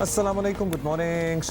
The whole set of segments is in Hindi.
अस्सलाम वालेकुम, good morning.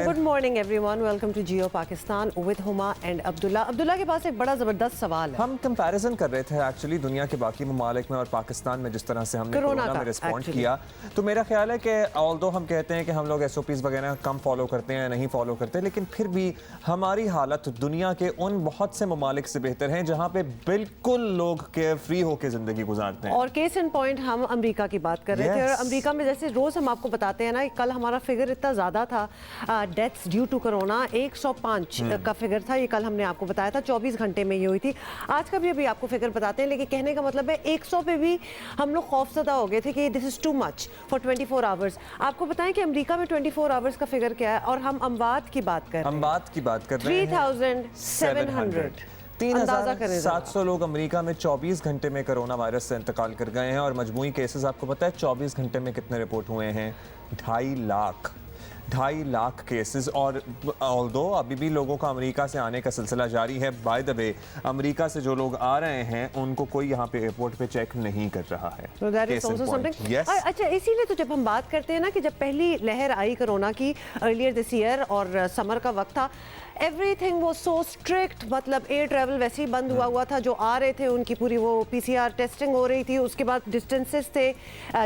Good morning everyone, welcome to Geo Pakistan with Huma and Abdullah. Abdullah के पास एक बड़ा ज़बरदस्त सवाल है। हम कंपैरिजन कर रहे थे एक्चुअली दुनिया के बाकी ममालिक में और पाकिस्तान में, जिस तरह से हमने कोरोना में रिस्पॉन्ड किया। तो मेरा ख्याल है कि ऑल्दो हम कहते हैं कि हम लोग SOPs वगैरह कम फॉलो करते हैं, नहीं फॉलो करते, लेकिन फिर भी हमारी हालत दुनिया के उन बहुत से ममालिक से बेहतर हैं जहाँ पे बिल्कुल लोग केयर फ्री होकर जिंदगी गुजारते हैं। और केस इन पॉइंट हम अमेरिका की बात कर रहे थे, और अमेरिका में जैसे रोज हम आपको बताते हैं ना, कल हमारा फिगर इतना ज़्यादा था डेथ्स ड्यू टू कोरोना, 105 का फिगर था, ये कल हमने आपको बताया था, 24 घंटे में ये हुई थी। आज का भी अभी आपको फिगर बताते हैं, लेकिन कहने का मतलब है 100 पे भी हम लोग खौफजदा हो गए थे कि this is too much for 24 hours. आपको बताएं कि अमेरिका में 24 आवर्स का फिगर क्या है, और हम अमवात की बात कर रहे हैं। अमवात की बात कर रहे हैं 3700 3,700 लोग अमेरिका में 24 घंटे में कोरोना वायरस से इंतकाल कर गए हैं। और मजमूई केसेस आपको पता है 24 घंटे में कितने रिपोर्ट हुए हैं? 2.5 लाख केसेस। और ऑल्दो अभी भी लोगों का अमेरिका से आने का सिलसिला जारी है। बाय द वे, अमेरिका से जो लोग आ रहे हैं उनको कोई यहाँ पे एयरपोर्ट पे चेक नहीं कर रहा है। अच्छा, इसीलिए तो जब हम बात करते हैं ना कि जब पहली लहर आई कोरोना की अर्लियर दिस ईयर और समर का वक्त था, एवरीथिंग वो सो स्ट्रिक्ट, मतलब एयर ट्रैवल वैसे ही बंद हुआ था। जो आ रहे थे उनकी पूरी वो PCR टेस्टिंग हो रही थी, उसके बाद डिस्टेंसेस थे,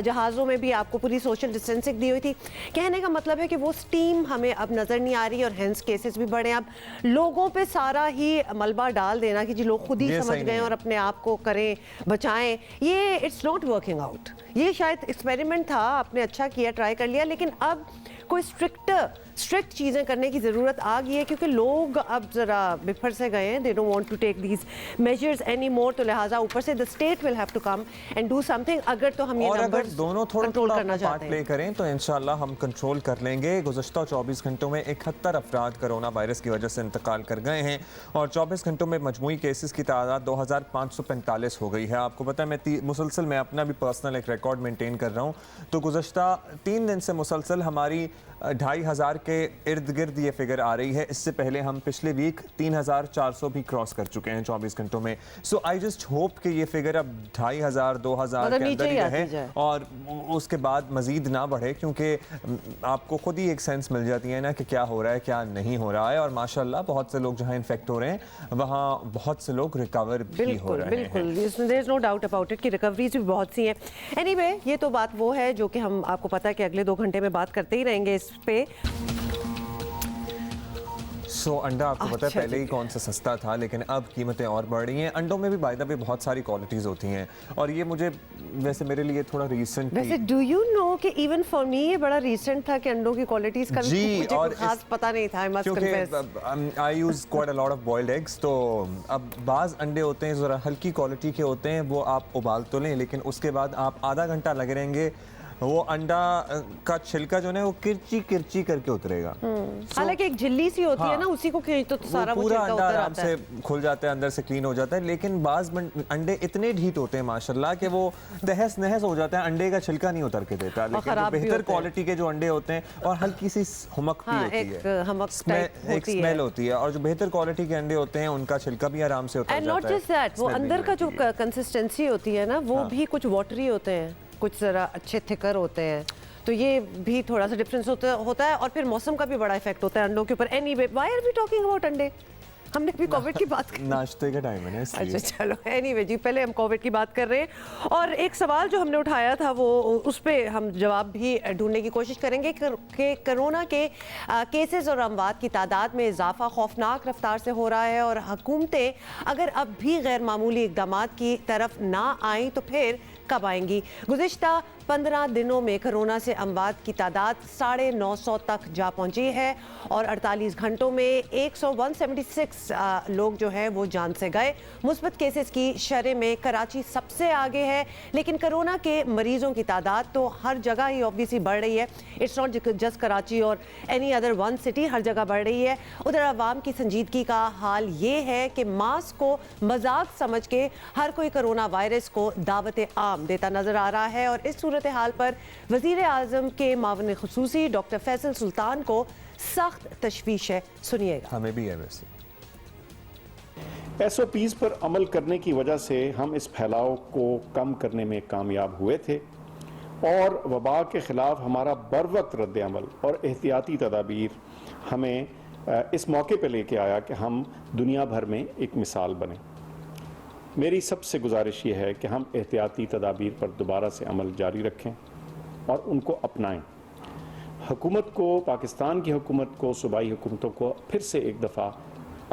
जहाज़ों में भी आपको पूरी सोशल डिस्टेंसिंग दी हुई थी। कहने का मतलब है कि वो स्टीम हमें अब नज़र नहीं आ रही, और हेंस केसेस भी बढ़े। अब लोगों पे सारा ही मलबा डाल देना कि जी लोग खुद ही समझ गए और अपने आप को करें, बचाएं, ये इट्स नॉट वर्किंग आउट। ये शायद एक्सपेरिमेंट था, आपने अच्छा किया, ट्राई कर लिया, लेकिन अब कोई स्ट्रिक्ट चीज़ें करने की ज़रूरत आ गई है, क्योंकि लोग अब ज़रा बिफर से गए हैं। They don't want to take these measures any more. तो लिहाजा ऊपर से the state will have to come and do something. अगर तो हम ये नंबर्स दोनों कंट्रोल करना चाहते हैं, प्ले करें तो इंशाल्लाह हम कंट्रोल कर लेंगे। गुज़श्ता 24 घंटों में 71 अफराद कोरोना वायरस की वजह से इंतकाल कर गए हैं, और 24 घंटों में मजमूई केसेस की तादाद 2545 हो गई है। आपको पता है मैं अपना भी पर्सनल एक रिकॉर्ड मेंटेन कर रहा हूँ। तो गुज़श्ता 3 दिन से मुसलसल हमारी 2500 के इर्द गिर्द ये फिगर आ रही है। इससे पहले हम पिछले वीक 3400 भी क्रॉस कर चुके हैं 24 घंटों में। सो आई जस्ट होप कि ये फिगर अब 2500 2000 के अंदर ही रहे, और उसके बाद मजीद ना बढ़े, क्योंकि आपको खुद ही एक सेंस मिल जाती है ना कि क्या हो रहा है, क्या नहीं हो रहा है। और माशाल्लाह बहुत से लोग जहाँ इन्फेक्ट हो रहे हैं वहाँ बहुत से लोग रिकवर भी हो रहे हैं। बिल्कुल, there is no doubt about it कि रिकवरीज भी बहुत सी हैं। एनीवे, ये तो बात वो है जो कि हम आपको पता है कि अगले 2 घंटे में बात करते ही रहेंगे इस पे। अंडा आपको पता है पहले ही कौन सा सस्ता था, लेकिन अब कीमतें और बढ़ रही हैं। अंडों में भी बाय द वे बहुत सारी क्वालिटीज होती हैं, और ये मुझे वैसे मेरे लिए थोड़ा रीसेंट, वैसे डू यू नो कि इवन फॉर मी ये बड़ा रीसेंट था कि अंडों की क्वालिटीज का भी मुझे कुछ खास पता नहीं था। I must confess I use quite a lot of boiled eggs. तो अब बाज अंडे होते हैं जरा हल्की क्वालिटी के होते हैं, वो आप उबाल तो लें, लेकिन उसके बाद आप आधा घंटा लगे रहेंगे, वो अंडा का छिलका जो है वो किरची किरची करके उतरेगा। हालांकि एक झिल्ली सी होती है ना, उसी को खींच तो सारा वो पूरा छिलका अंडा उतर आराम आता से है, खुल जाता है, अंदर से क्लीन हो जाता है। लेकिन बाज अंडे इतने ढीठ होते हैं माशाल्लाह कि वो तहस नहस हो जाता है, अंडे का छिलका नहीं उतर के देता। लेकिन जो बेहतर क्वालिटी के जो अंडे होते हैं, और हल्की सी हमक भी होती है, एक स्मेल होती है, और जो बेहतर क्वालिटी के अंडे होते हैं उनका छिलका भी आराम से उतर जाता है। एंड नॉट जस्ट दैट, वो अंदर का जो कंसिस्टेंसी होती है ना, वो भी कुछ वाटरी होते हैं, कुछ जरा अच्छे थिकर होते हैं। तो ये भी थोड़ा सा डिफरेंस होता है, और फिर मौसम का भी बड़ा इफेक्ट होता है अंडों के ऊपर। Anyway, why are we talking about अंडे? हमने भी कोविड की बात की, नाश्ते का टाइम है ना इसलिए। अच्छा चलो, एनीवे जी, पहले हम कोविड की बात कर रहे हैं, और एक सवाल जो हमने उठाया था वो उस पर हम जवाब भी ढूंढने की कोशिश करेंगे कि कोरोना के केसेस और अमवात की तादाद में इजाफा खौफनाक रफ्तार से हो रहा है, और हुकूमतें अगर अब भी गैर मामूली इकदाम की तरफ ना आएँ तो फिर कब आएंगी? गुज़िश्ता 15 दिनों में कोरोना से अमवात की तादाद 950 तक जा पहुंची है, और 48 घंटों में 176 लोग जो है वो जान से गए। मुस्बत केसेस की शरह में कराची सबसे आगे है, लेकिन कोरोना के मरीजों की तादाद तो हर जगह ही ऑब्वियसली बढ़ रही है। इट्स नॉट जस्ट कराची और एनी अदर वन सिटी, हर जगह बढ़ रही है। उधर अवाम की संजीदगी का हाल ये है कि मास्क को मजाक समझ के हर कोई कोरोना वायरस को दावत आम देता नजर आ रहा है, और इस सूरत हाल पर वजीर आजम के मावन खुसूसी डॉक्टर फैसल सुल्तान को सख्त तशवीश है। सुनिएगा। हमें भी है वैसे। SOPs पर अमल करने की वजह से हम इस फैलाव को कम करने में कामयाब हुए थे। और वबा के ख़िलाफ़ हमारा बरवक्त रद्द-ए-अमल और एहतियाती तदाबीर हमें इस मौके पर लेके आया कि हम दुनिया भर में एक मिसाल बने। मेरी सबसे गुजारिश ये है कि हम एहतियाती तदाबीर पर दोबारा से अमल जारी रखें और उनको अपनाएं। हुकूमत को, पाकिस्तान की हुकूमत को, सूबाई हुकूमतों को फिर से एक दफ़ा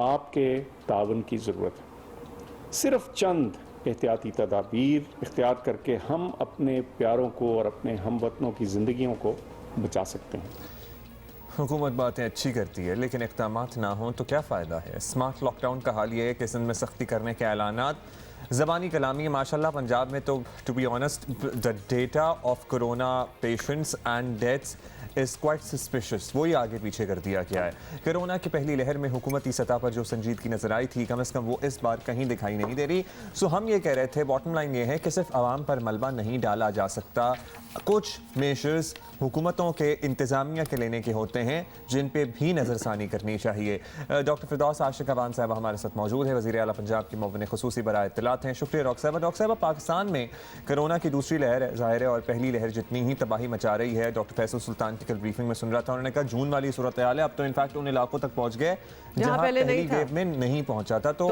आपके तावन की ज़रूरत है। सिर्फ चंद एहतियाती तदाबीर इख्तियार करके हम अपने प्यारों को और अपने हमवतनों की ज़िंदगियों को बचा सकते हैं। हुकूमत बातें अच्छी करती है लेकिन इक़दामात ना हों तो क्या फ़ायदा है। स्मार्ट लॉकडाउन का हाल ये है कि सिंध में सख्ती करने के ऐलानात ज़बानी कलामी है। माशाल्लाह पंजाब में तो to be honest the data of corona patients and deaths is quite suspicious. वही आगे पीछे कर दिया गया है। कोरोना की पहली लहर में हुकूमती सतह पर जो संजीदगी नजर आई थी कम अज़ कम वो इस बार कहीं दिखाई नहीं दे रही। सो हम ये कह रहे थे, बॉटम लाइन ये है कि सिर्फ आवाम पर मलबा नहीं डाला जा सकता। कुछ मेजर्स हुकूमतों के इंतज़ामिया के लेने के होते हैं जिन पे भी नज़रसानी करनी चाहिए। डॉक्टर फिरदौस आशिक अवान साहब हमारे साथ मौजूद है, वज़ीर आला पंजाब की मुअव्विन ख़ुसूसी बराए इत्तलात हैं। शुक्रिया डॉक्टर साहब। डॉक्टर साहब, पाकिस्तान में कोरोना की दूसरी लहर ज़ाहिर है और पहली लहर जितनी ही तबाही मचा रही है। डॉक्टर फैसल सुल्तान की कल ब्रीफिंग में सुन रहा था, उन्होंने कहा जून वाली सूरत हाल है। अब तो इनफैक्ट उन इलाकों तक पहुँच गए जहाँ पहली वेव में नहीं पहुँचा था। तो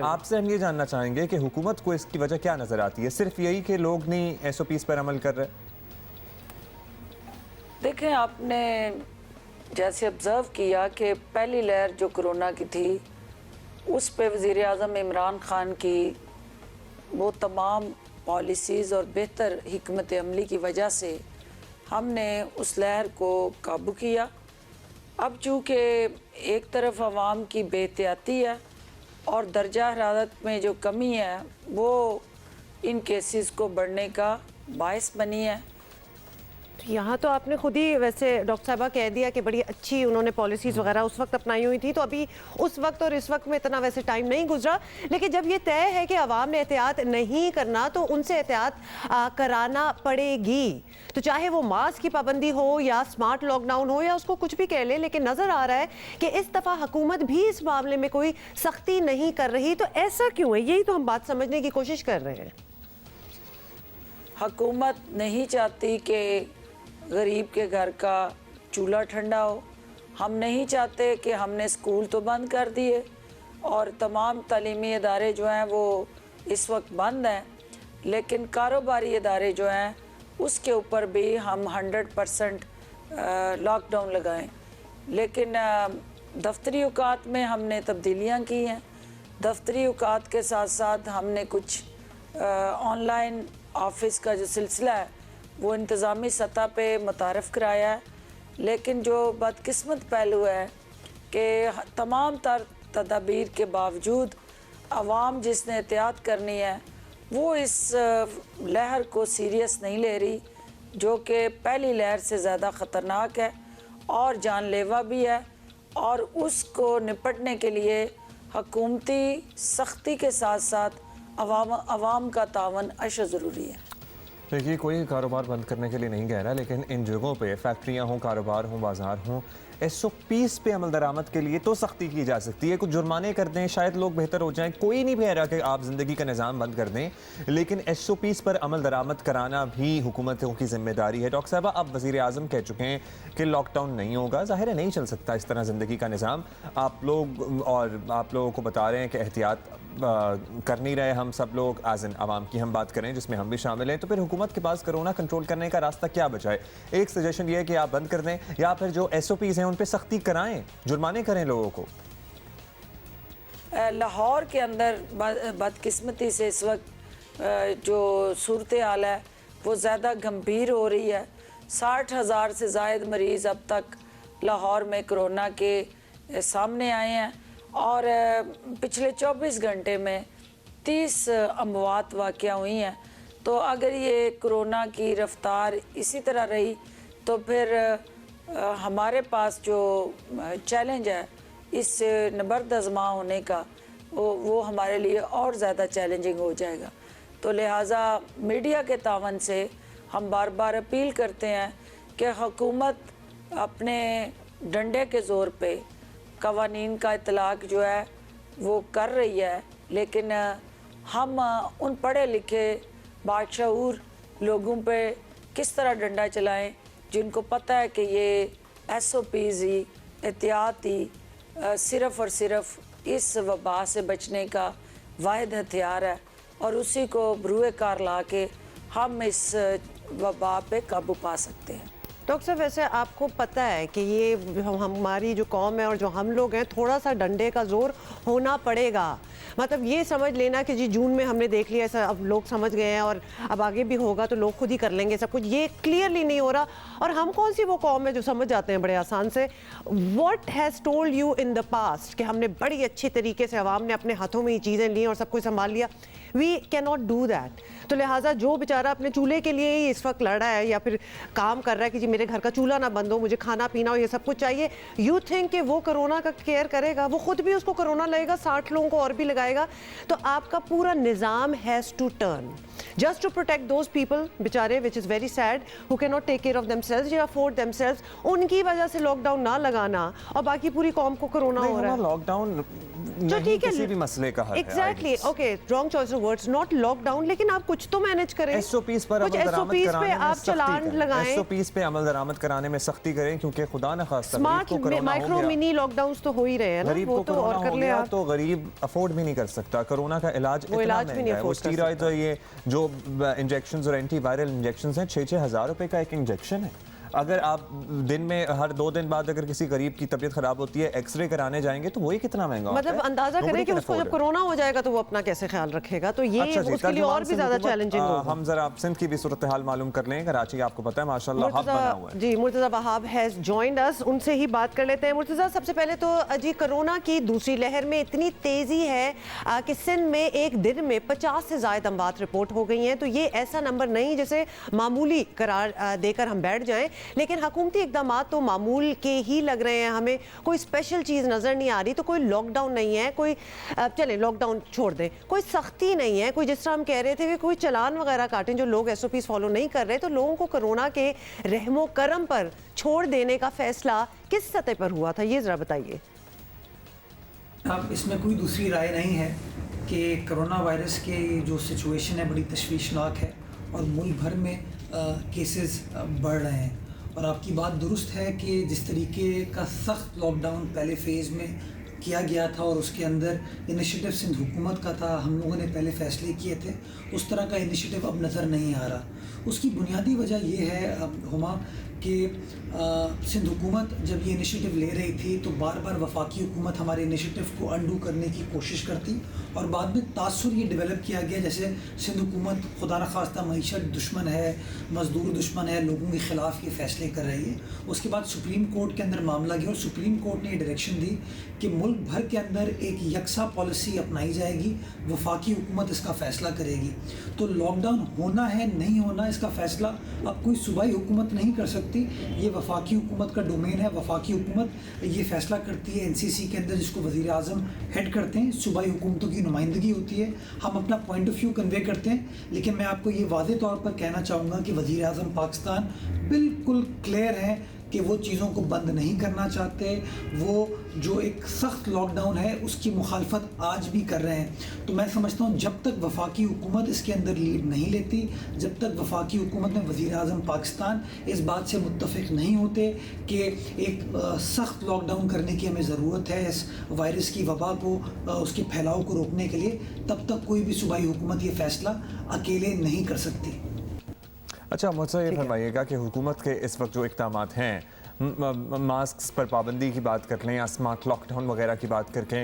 आपसे हम ये जानना चाहेंगे कि हुकूमत को इसकी वजह क्या नज़र आती है? सिर्फ यही कि लोग नहीं SOPs पर अमल कर रहे? देखें, आपने जैसे ऑब्ज़र्व किया कि पहली लहर जो कोरोना की थी उस पे वज़ीर आज़म इमरान ख़ान की वो तमाम पॉलिसीज़ और बेहतर हिकमत अमली की वजह से हमने उस लहर को काबू किया। अब चूँकि एक तरफ आवाम की बेहतियाती है और दर्जा हरारत में जो कमी है वो इन केसेस को बढ़ने का बायस बनी है। यहाँ तो आपने खुद ही वैसे डॉक्टर साहबा कह दिया कि बड़ी अच्छी उन्होंने पॉलिसीज़ वगैरह उस वक्त अपनाई हुई थी, तो अभी उस वक्त और इस वक्त में इतना वैसे टाइम नहीं गुजरा। लेकिन जब ये तय है कि आवाम ने एहतियात नहीं करना तो उनसे एहतियात कराना पड़ेगी, तो चाहे वो मास्क की पाबंदी हो या स्मार्ट लॉकडाउन हो या उसको कुछ भी कह ले। लेकिन नज़र आ रहा है कि इस दफ़ा हुकूमत भी इस मामले में कोई सख्ती नहीं कर रही, तो ऐसा क्यों है? यही तो हम बात समझने की कोशिश कर रहे हैं। हुकूमत नहीं चाहती कि गरीब के घर का चूल्हा ठंडा हो। हम नहीं चाहते कि हमने स्कूल तो बंद कर दिए और तमाम तालीमी इदारे जो हैं वो इस वक्त बंद हैं, लेकिन कारोबारी इदारे जो हैं उसके ऊपर भी हम 100% लॉकडाउन लगाएं। लेकिन दफ्तरी औकात में हमने तब्दीलियां की हैं। दफ्तरी औकात के साथ साथ हमने कुछ ऑनलाइन ऑफिस का जो सिलसिला है वो इंतज़ामी सतह पे मुतारफ़ कराया है। लेकिन जो बदकिस्मत पहलू है कि तमाम तदाबीर के बावजूद आवाम जिसने एहतियात करनी है वो इस लहर को सीरियस नहीं ले रही, जो कि पहली लहर से ज़्यादा ख़तरनाक है और जानलेवा भी है, और उसको निपटने के लिए हुकूमती सख्ती के साथ साथ आवाम का तावन अशद ज़रूरी है। देखिए, कोई कारोबार बंद करने के लिए नहीं कह रहा, लेकिन इन जगहों पे फैक्ट्रियां हों, कारोबार हों, बाजार हों, SOPs पे अमल दरामद के लिए तो सख्ती की जा सकती है। कुछ जुर्माने कर दें, शायद लोग बेहतर हो जाएं। कोई नहीं कह रहा कि आप ज़िंदगी का निज़ाम बंद कर दें, लेकिन SOPs पर अमल दरामद कराना भी हुकूमतों की जिम्मेदारी है। डॉक्टर साहब, अब वज़ीर आज़म कह चुके हैं कि लॉकडाउन नहीं होगा। ज़ाहिर है नहीं चल सकता इस तरह ज़िंदगी का निज़ाम। आप लोगों को बता रहे हैं कि एहतियात कर नहीं रहे हम सब लोग, आज़िन आवाम की हम बात करें जिसमें हम भी शामिल हैं। तो फिर हुकूमत के पास कोरोना कंट्रोल करने का रास्ता क्या बचा है? एक सजेशन ये है कि आप बंद कर दें या फिर जो SOPs हैं उन पे सख्ती कराएं, जुर्माने करें लोगों को। लाहौर के अंदर बदकिस्मती से इस वक्त जो सूरत हाल है वो ज़्यादा गंभीर हो रही है। 60,000 से ज़ायद मरीज़ अब तक लाहौर में कोरोना के सामने आए हैं और पिछले 24 घंटे में 30 अमवात वाक़या हुई हैं। तो अगर ये कोरोना की रफ्तार इसी तरह रही तो फिर हमारे पास जो चैलेंज है इस नबर्द आज़मा होने का वो हमारे लिए और ज़्यादा चैलेंजिंग हो जाएगा। तो लिहाजा मीडिया के तावन से हम बार बार अपील करते हैं कि हुकूमत अपने डंडे के ज़ोर पे कवानीन का इतलाक़ जो है वो कर रही है, लेकिन हम उन पढ़े लिखे बाशऊर लोगों पे किस तरह डंडा चलाएं, जिनको पता है कि ये SOPs ही, एहतियात ही सिर्फ़ और सिर्फ इस वबा से बचने का वाहिद हथियार है, और उसी को बरूए कार ला के हम इस वबा पे काबू पा सकते हैं। डॉक्टर साहब, वैसे आपको पता है कि ये हमारी जो कौम है और जो हम लोग हैं, थोड़ा सा डंडे का जोर होना पड़ेगा। मतलब ये समझ लेना कि जी जून में हमने देख लिया ऐसा, अब लोग समझ गए हैं और अब आगे भी होगा तो लोग खुद ही कर लेंगे सब कुछ, ये क्लियरली नहीं हो रहा। और हम कौन सी वो कौम है जो समझ जाते हैं बड़े आसान से। What has told you in the past कि हमने बड़ी अच्छी तरीके से अवाम ने अपने हाथों में ये चीज़ें ली और सब कुछ संभाल लिया। We can not do that. तो लिहाजा जो बेचारा अपने चूल्हे के लिए ही इस वक्त लड़ रहा है या फिर काम कर रहा है कि जी मेरे घर का चूल्हा ना बंद हो, मुझे खाना पीना और ये सब कुछ चाहिए, यू थिंक कि वो कोरोना का केयर करेगा? वो खुद भी उसको कोरोना लगेगा, 60 लोगों को और भी लगाएगा। तो आपका पूरा निज़ाम has to turn just to protect those people बेचारे, which is very sad, who cannot take care of themselves, या afford themselves, उनकी वजह से लॉकडाउन ना लगाना और बाकी पूरी कौम को कोरोना हो रहा है। लॉकडाउन नहीं किसी भी मसले का हल है। Exactly, okay, wrong choice of words, not lockdown, लेकिन आप कुछ तो मैनेज करें। SOPs पर कुछ SOPs पे आप चालान लगाएं, SOPs पे अमल दरामद कराने में सख्ती करें, क्योंकि खुदा न खास्ता स्मार्ट माइक्रो मिनी लॉकडाउन्स तो हो ही रहे हैं ना, गरीब वो को तो और कोरोना कर हो ले गया आप। तो गरीब अफोर्ड भी नहीं कर सकता। कोरोना का इलाज वो इतना इलाज भी नहीं महंगा है, वो afford कर स्टीरॉइड्स सकता। और ये जो इंजेक्शंस और एंटीवायरल इंजेक्शंस हैं, 6-6 हज़ार रुपए का एक इंजेक्शन है। अगर आप दिन में हर 2 दिन बाद अगर किसी गरीब की तबीयत खराब होती है, एक्सरे कराने जाएंगे तो वही कितना महंगा होता है। मतलब अंदाजा करें कि उसको जब कोरोना हो जाएगा तो वो अपना कैसे ख्याल रखेगा। तो ये अच्छा जी, उसके लिए और भी ज्यादा चैलेंजिंग होगा। हम जरा सिंध की भी सूरत हाल मालूम कर लें। कराची आपको पता है माशाल्लाह हब बना हुआ है। जी, Murtaza Wahab has joined us, उनसे ही बात कर लेते हैं। मुर्तज़ा, सबसे पहले तो जी कोरोना की दूसरी लहर में इतनी तेजी है कि सिंध में एक दिन में 50 से ज़ायद अमवात रिपोर्ट हो गई हैं। तो ये ऐसा नंबर नहीं जिसे मामूली करार देकर हम बैठ जाएं, लेकिन हुकूमती इक़दामात तो मामूल के ही लग रहे हैं। हमें कोई स्पेशल चीज़ नज़र नहीं आ रही। तो कोई लॉकडाउन नहीं है, कोई चले लॉकडाउन छोड़ दें, कोई सख्ती नहीं है, कोई जिस तरह हम कह रहे थे कि कोई चलान वगैरह काटें, जो लोग SOPs फॉलो नहीं कर रहे, तो लोगों को कोरोना के रहमो करम पर छोड़ देने का फैसला किस सतह पर हुआ था, ये ज़रा बताइए। अब इसमें कोई दूसरी राय नहीं है कि कोरोना वायरस के जो सिचुएशन है बड़ी तशवीशनाक है और मुल्क भर में केसेस बढ़ रहे हैं। और आपकी बात दुरुस्त है कि जिस तरीके का सख्त लॉकडाउन पहले फ़ेज़ में किया गया था और उसके अंदर इनिशिएटिव सिंध हुकूमत का था, हम लोगों ने पहले फ़ैसले किए थे, उस तरह का इनिशिएटिव अब नज़र नहीं आ रहा। उसकी बुनियादी वजह ये है हुमा कि सिंध हुकूमत जब ये इनिशिएटिव ले रही थी तो बार बार वफाकी हुकूमत हमारे इनिशिएटिव को अंडू करने की कोशिश करती और बाद में तासुर ये डेवलप किया गया जैसे सिंध हुकूमत खुदा न खास्ता मईशत दुश्मन है, मज़दूर दुश्मन है, लोगों के ख़िलाफ़ ये फ़ैसले कर रही है। उसके बाद सुप्रीम कोर्ट के अंदर मामला गया और सुप्रीम कोर्ट ने ये डायरेक्शन दी कि मुल्क भर के अंदर एक यकसा पॉलिसी अपनाई जाएगी, वफाकी हुकूमत इसका फ़ैसला करेगी। तो लॉकडाउन होना है नहीं होना इसका फ़ैसला अब कोई सूबाई हुकूमत नहीं कर सकती, ये वफाकी हुकूमत का डोमेन है। वफाकी हुकूमत ये फ़ैसला करती है NCC के अंदर, जिसको वज़ीर आज़म हेड करते हैं, सूबाई हुकूमतों की नुमाइंदगी होती है, हम अपना पॉइंट ऑफ व्यू कन्वे करते हैं। लेकिन मैं आपको ये वाज़े तौर पर कहना चाहूँगा कि वज़ीर आज़म पाकिस्तान बिल्कुल क्लियर है कि वो चीज़ों को बंद नहीं करना चाहते, वो जो एक सख्त लॉकडाउन है उसकी मुखालफत आज भी कर रहे हैं। तो मैं समझता हूँ जब तक वफाकी हुकूमत इसके अंदर लीड नहीं लेती, जब तक वफाकी हुकूमत में वज़ीर आज़म पाकिस्तान इस बात से मुत्तफ़िक़ नहीं होते कि एक सख्त लॉकडाउन करने की हमें ज़रूरत है इस वायरस की वबा को, उसके फैलाव को रोकने के लिए, तब तक कोई भी सूबाई हुकूमत ये फ़ैसला अकेले नहीं कर सकती। अच्छा, मुझसे ये फरमाइएगा कि हुकूमत के इस वक्त जो इक़दामात हैं, मास्क पर पाबंदी की बात कर लें या स्मार्ट लॉकडाउन वगैरह की बात करके,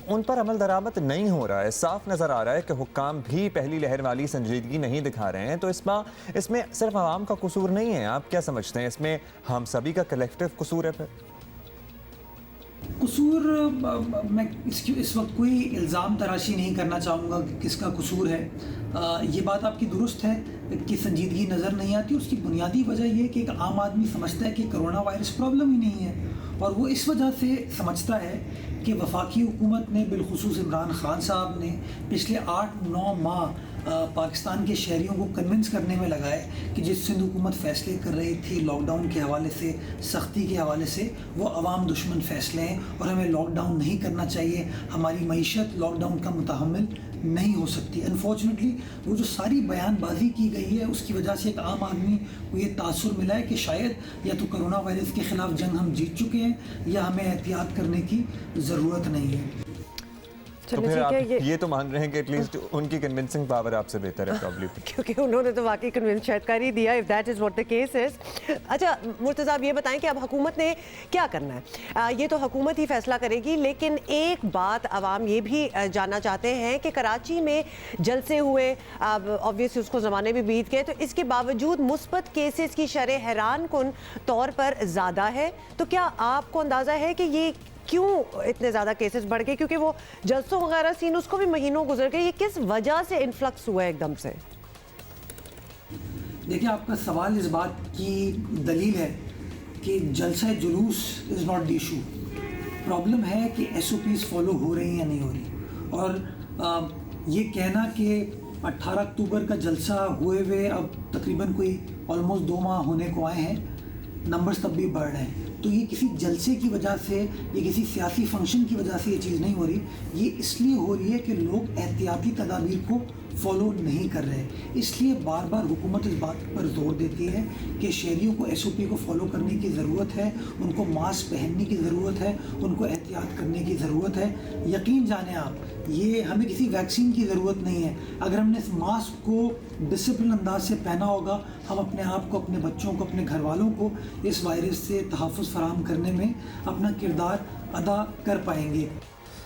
उन पर अमल दरामद नहीं हो रहा है। साफ नज़र आ रहा है कि हुक्काम भी पहली लहर वाली संजीदगी नहीं दिखा रहे हैं। तो इसमें सिर्फ आवाम का कसूर नहीं है, आप क्या समझते हैं? इसमें हम सभी का कलेक्टिव कसूर है? फिर कसूर मैं इस वक्त कोई इल्ज़ाम तराशी नहीं करना चाहूँगा कि किसका कसूर है। ये बात आपकी दुरुस्त है कि संजीदगी नज़र नहीं आती। उसकी बुनियादी वजह यह है कि एक आम आदमी समझता है कि कोरोना वायरस प्रॉब्लम ही नहीं है, और वो इस वजह से समझता है कि वफाकी हुकूमत ने, बिलखुसूस इमरान ख़ान साहब ने पिछले 8-9 माह पाकिस्तान के शहरियों को कन्विंस करने में लगाए कि जिस सिंध हुकूमत फ़ैसले कर रही थी लॉकडाउन के हवाले से, सख्ती के हवाले से, वो अवाम दुश्मन फ़ैसले हैं और हमें लॉकडाउन नहीं करना चाहिए, हमारी मईशत लॉकडाउन का मुतहम्मिल नहीं हो सकती। अनफॉर्चुनेटली वो जो सारी बयानबाजी की गई है उसकी वजह से एक आम आदमी को ये तासुर मिला है कि शायद या तो कोरोना वायरस के ख़िलाफ़ जंग हम जीत चुके हैं या हमें एहतियात करने की ज़रूरत नहीं है। तो फिर आप ये तो मान रहे हैं कि एटलीस्ट उनकी कन्विंसिंग पावर आपसे बेहतर है प्रॉब्ली, क्योंकि उन्होंने तो वाकई कन्विंस शायद कर ही दिया, if that is what the case is. अच्छा मुर्तज़ा, आप ये बताएं कि अब हुकूमत ने क्या करना है? ये तो हुकूमत ही फैसला करेगी, लेकिन एक बात अवाम ये भी जानना चाहते हैं कि कराची में जलसे हुए, अब ऑब्वियसली उसको ज़माने भी बीत गए, तो इसके बावजूद मुस्बत केसेस की शरह हैरान कुन तौर पर ज़्यादा है। तो क्या आपको अंदाज़ा है कि ये क्यों इतने ज़्यादा केसेस बढ़ गए? क्योंकि वो जलसों वगैरह सीन उसको भी महीनों गुजर गए, ये किस वजह से इन्फ्लक्स हुआ है एकदम से? देखिए, आपका सवाल इस बात की दलील है कि जलसा जुलूस is not the issue. Problem है कि SOPs फॉलो हो रही हैं या नहीं हो रही। और ये कहना कि 18 अक्टूबर का जलसा हुए हुए अब तकरीबन कोई ऑलमोस्ट 2 माह होने को आए हैं, नंबर्स तब भी बढ़ रहे हैं। तो ये किसी जलसे की वजह से, ये किसी सियासी फंक्शन की वजह से ये चीज़ नहीं हो रही। ये इसलिए हो रही है कि लोग एहतियाती तदाबीर को फॉलो नहीं कर रहे। इसलिए बार बार हुकूमत इस बात पर जोर देती है कि शहरियों को SOP को फॉलो करने की ज़रूरत है, उनको मास्क पहनने की ज़रूरत है, उनको एहतियात करने की ज़रूरत है। यकीन जाने आप, ये हमें किसी वैक्सीन की ज़रूरत नहीं है। अगर हमने इस मास्क को डिसिप्लिन अंदाज से पहना होगा, हम अपने आप को, अपने बच्चों को, अपने घर वालों को इस वायरस से तहफ़्फ़ुज़ फराहम करने में अपना किरदार अदा कर पाएंगे।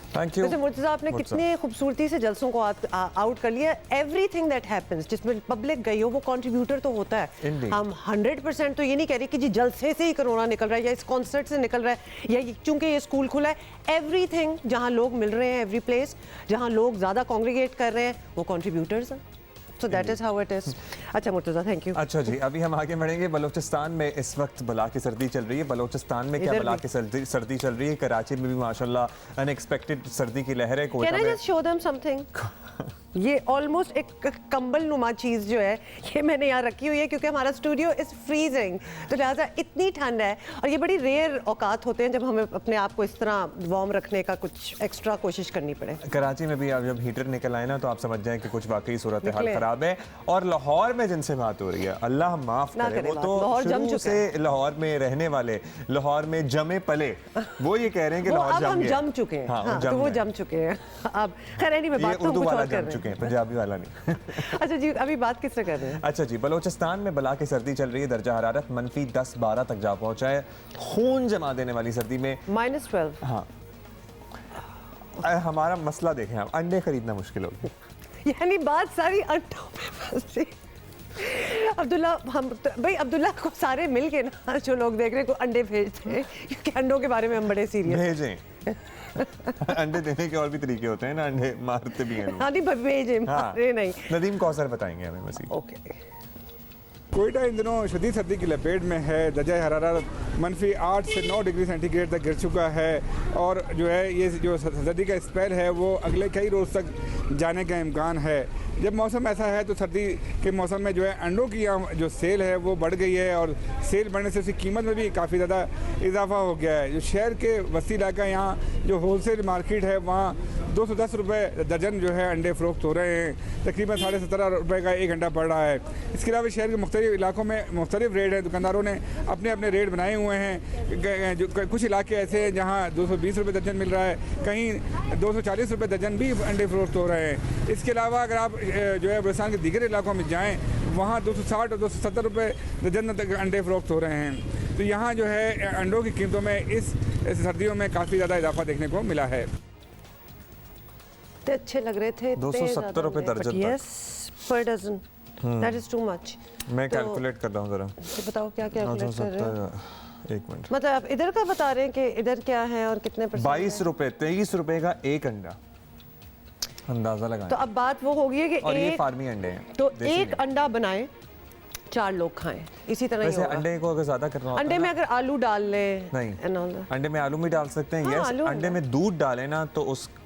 Thank you. वैसे मुर्तज़ा, आपने कितनी खूबसूरती से जलसों को आउट कर लिया। एवरीथिंग दैट हैपेंस, जिसमें पब्लिक गई हो, वो कंट्रीब्यूटर तो होता है। Indeed. हम 100% तो ये नहीं कह रहे कि जी जलसे से ही कोरोना निकल रहा है या इस कॉन्सर्ट से निकल रहा है या चूंकि ये स्कूल खुला है। एवरीथिंग जहाँ लोग मिल रहे हैं, एवरी प्लेस जहाँ लोग ज़्यादा कॉन्ग्रीगेट कर रहे हैं, वो कंट्रीब्यूटर्स हैं। So that is how it is. अच्छा मुर्तज़ा, थैंक यू। अच्छा जी, अभी हम आगे बढ़ेंगे। बलूचिस्तान में इस वक्त बला की सर्दी चल रही है। बलूचिस्तान में क्या इधर बला भी। की सर्दी चल रही है? कराची में भी माशाल्लाह अनएक्सपेक्टेड सर्दी की लहर है। Can कोयटा I में just show them something? ये ऑलमोस्ट एक कंबल नुमा चीज़ जो है ये मैंने यहाँ रखी हुई है क्योंकि हमारा स्टूडियो इज़ फ्रीजिंग, तो लिहाजा इतनी ठंड है। और ये बड़ी रेयर औकात होते हैं जब हमें अपने आप को इस तरह वार्म रखने का कुछ एक्स्ट्रा कोशिश करनी पड़े। कराची में भी अब जब हीटर निकल आए ना, तो आप समझ जाएं कि कुछ वाकई सूरत हाल निकले। खराब है। और लाहौर में जिनसे बात हो रही है, अल्लाह माफ ना करे, करे वो बात, तो लाहौर जम शुरू चुका से लाहौर में रहने वाले, लाहौर में जमे पले, वो ये कह रहे हैं कि वो लाहौर अब जम हम गया। जम चुके हैं। हाँ, हाँ, तो वो जम चुके हैं। अब खैर नहीं, मैं ये बात तो उर्दू कुछ वाला और कर जम रहे चुके हैं। हैं, पंजाबी वाला नहीं। अच्छा जी, अभी बात किससे कर रहे हैं? अच्छा जी, बलूचिस्तान में बला की सर्दी चल रही है। दर्जा हरारत -10-12 तक जा पहुंचा है। खून जमा देने वाली सर्दी में -12। हाँ, हमारा मसला देखें आप, अंडे खरीदना मुश्किल हो गया। यानी बात सारी अंडों पे फंसी। अब्दुल्ला, हम भाई अब्दुल्ला को सारे मिल के ना, जो लोग देख रहे हैं, को अंडे भेजते हैं क्योंकि अंडों के बारे में हम बड़े सीरियस। भेजें। अंडे देने के और भी तरीके होते हैं ना, अंडे मारते भी हैं लोग। हाँ नहीं, भेजें, हाँ, मारे नहीं। नदीम कौसर बताएंगे हमें मसीह। ओके। कोयटा इन दिनों शदीद सर्दी की लपेट में है। दर्जा हरारत -8 से 9 डिग्री सेंटीग्रेड तक गिर चुका है। और जो है ये जो सर्दी का स्पेल है वो अगले कई रोज़ तक जाने का इम्कान है। जब मौसम ऐसा है तो सर्दी के मौसम में जो है अंडों की जो सेल है वो बढ़ गई है और सेल बढ़ने से उसकी कीमत में भी काफ़ी ज़्यादा इजाफा हो गया है। जो शहर के वसी इलाका, यहाँ जो होलसेल मार्केट है, वहाँ 210 रुपये दर्जन जो है अंडे फ़रोख्त हो रहे हैं। तकरीबन 17.5 रुपये का एक अंडा पड़ रहा है। इसके अलावा शहर के मुख्तलिफ इलाकों में मुख्तलिफ रेट हैं। दुकानदारों ने अपने अपने रेट बनाए हुए हैं। जो कुछ इलाके ऐसे हैं जहाँ 220 रुपये दर्जन मिल रहा है, कहीं 240 रुपये दर्जन भी अंडे फ़रोख्त हो रहे हैं। इसके अलावा अगर आप जो है बलूचिस्तान के दीगर इलाकों में जाएँ, वहाँ 260 और 270 रुपये दर्जन तक अंडे फ़रोख्त हो रहे हैं। तो यहाँ जो है अंडों की कीमतों में इस सर्दियों में काफ़ी ज़्यादा इजाफा देखने को मिला है। अच्छे लग रहे थे, 270 रुपए दर्जन तक। यस, पर dozen. That is too much. मैं कैलकुलेट कर रहा हूँ जरा। तो बताओ क्या कैलकुलेट कर रहे हो? 1 मिनट। मतलब आप इधर का बता रहे हैं कि इधर क्या है और कितने %? 22 रुपए, 23 रुपए का एक अंडा, अंदाजा लगाएं। तो अब बात वो होगी है कि और ये एक, फार्मी अंडे हैं, तो देसी एक नहीं। अंडा बनाएं, 4 लोग खाएं। इसी तरह ही वैसे होगा। अंडे को अगर ज़्यादा करना होता अंडे है में ना, अगर आलू डाल लें नहीं, and all that। अंडे में आलू भी डाल सकते हैं। हाँ, यस, आलू अंडे में दूध डालें ना तो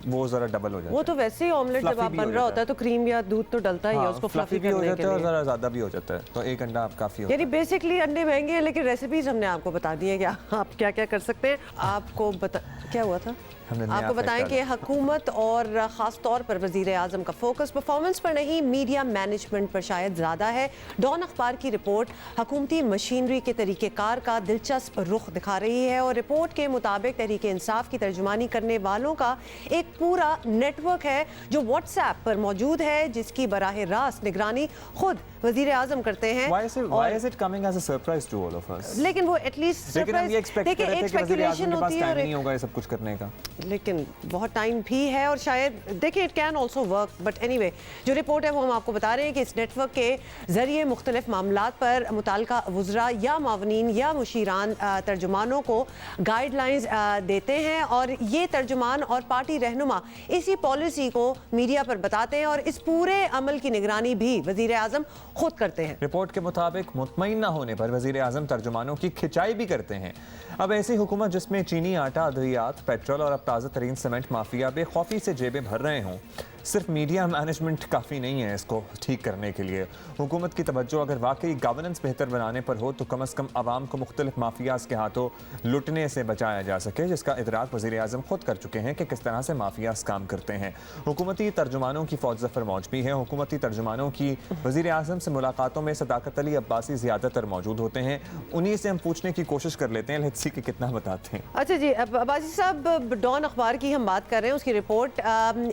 वो ज़रा डबल हो जाता है। वो तो वैसे ही ऑमलेट जब Fluffy आप भी बन हो रहा जाता होता है तो क्रीम या दूध तो डलता ही है उसको फ्लफी भी हो करने जाता के है और लिए। ज़रा ज़्यादा भी हो जाता है, तो एक अंडा आप काफ़ी होता यानी बेसिकली अंडे महंगे हैं लेकिन रेसिपीज हमने आपको बता दी है कि आप क्या क्या कर सकते हैं। आपको क्या हुआ था? हमने नया आपको बताएं फैक्ट कि हुकूमत और ख़ास तौर पर वज़ीर आज़म का फोकस परफॉर्मेंस पर नहीं, मीडिया मैनेजमेंट पर शायद ज़्यादा है। डॉन अखबार की रिपोर्ट हुकूमती मशीनरी के तरीक़ेकार का दिलचस्प रुख दिखा रही है और रिपोर्ट के मुताबिक तहरीक इंसाफ की तर्जुमानी करने वालों का एक पूरा नेटवर्क है जो व्हाट्सएप पर मौजूद है, जिसकी बराह रास्त निगरानी खुद वज़ीर आज़म करते हैं। Why is it coming as a surprise to all of us? लेकिन वो एटलीस्ट लेकिन हम ये एक्सपेक्ट कर रहे थे कि वज़ीर आज़म के पास टाइम नहीं होगा ये सब कुछ करने का। लेकिन बहुत टाइम भी है और शायद देखिए it can also work, but anyway जो रिपोर्ट है वो हम आपको बता रहे हैं कि इस नेटवर्क के ज़रिए मुख्तलिफ मामलात पर मुताल्लिका वुज़रा या मावनीन या मुशीरान तर्जुमानों को गाइडलाइंस देते हैं और ये तर्जुमान और पार्टी रहनुमा इसी पॉलिसी को मीडिया पर बताते हैं और इस पूरे अमल की निगरानी भी वज़ीर आज़म खुद करते हैं। रिपोर्ट के मुताबिक मुतमईन न होने पर वज़ीर आज़म तर्जुमानों की खिंचाई भी करते हैं। अब ऐसी हुकूमत जिसमें चीनी आटा, अद्वियात, पेट्रोल और अब ताज़ा तरीन सीमेंट माफिया बेखौफी से जेबें भर रहे हों, सिर्फ मीडिया मैनेजमेंट काफ़ी नहीं है इसको ठीक करने के लिए। हुकूमत की तवज्जो अगर वाकई गवर्नेंस बेहतर बनाने पर हो तो कम अज़ कम आवाम को मुख्तलिफ माफियाज के हाथों लुटने से बचाया जा सके, जिसका इदराक वज़ीर आज़म खुद कर चुके हैं कि किस तरह से माफियाज काम करते हैं। हुकूमती तर्जुमानों की फौज जफर मौज भी है। हुकूमती तर्जुमानों की वज़ीर आज़म से मुलाकातों में सदाकत अली अब्बासी ज़्यादातर मौजूद होते हैं। उन्हीं से हम पूछने की कोशिश कर लेते हैं, लेट्स सी कि कितना बताते हैं। अच्छा जी, अब अब्बासी साहब, डॉन अखबार की हम बात कर रहे हैं, उसकी रिपोर्ट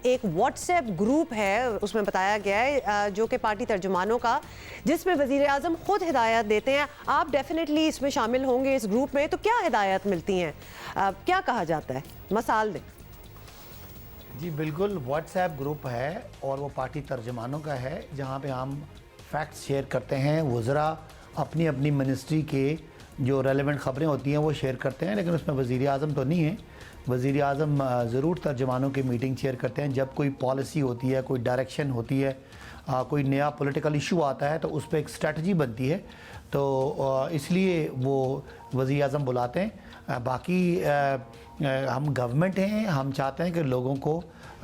एक व्हाट्सएप ग्रुप है उसमें बताया गया है जो कि पार्टी तर्जुमानों का, जिसमें वज़ीर आज़म खुद हिदायत देते हैं। आप डेफिनेटली इसमें शामिल होंगे इस ग्रुप में, तो क्या हिदायत मिलती हैं, क्या कहा जाता है, मसाल दें। जी बिल्कुल, व्हाट्सएप ग्रुप है और वो पार्टी तर्जुमानों का है जहाँ पे हम फैक्ट्स शेयर करते हैं। वज़रा अपनी अपनी मिनिस्ट्री के जो रेलेवेंट ख़बरें होती हैं वो शेयर करते हैं, लेकिन उसमें वज़ीर आज़म तो नहीं है। वज़ीर आज़म ज़रूर तर्जुमानों की मीटिंग शेयर करते हैं जब कोई पॉलिसी होती है, कोई डायरेक्शन होती है, कोई नया पॉलिटिकल इशू आता है तो उस पर एक स्ट्रेटजी बनती है, तो इसलिए वो वज़ीर आज़म बुलाते हैं। बाकी हम गवर्नमेंट हैं, हम चाहते हैं कि लोगों को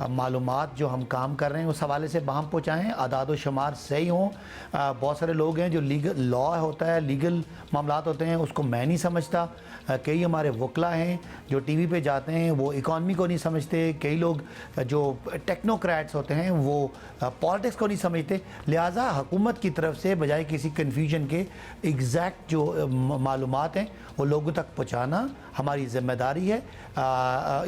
मालूमात जो हम काम कर रहे हैं उस हवाले से बाहम पहुँचाएँ, आदाद व शुमार सही हों। बहुत सारे लोग हैं जो लीगल लॉ होता है, लीगल मामलात होते हैं, उसको मैं नहीं समझता। कई हमारे वकला हैं जो टीवी पे जाते हैं वो इकॉनमी को नहीं समझते। कई लोग जो टेक्नोक्रेट्स होते हैं वो पॉलिटिक्स को नहीं समझते। लिहाजा हुकूमत की तरफ से बजाय किसी कन्फ्यूजन के एग्जैक्ट जो मालूमात हैं वो लोगों तक पहुँचाना हमारी ज़िम्मेदारी है।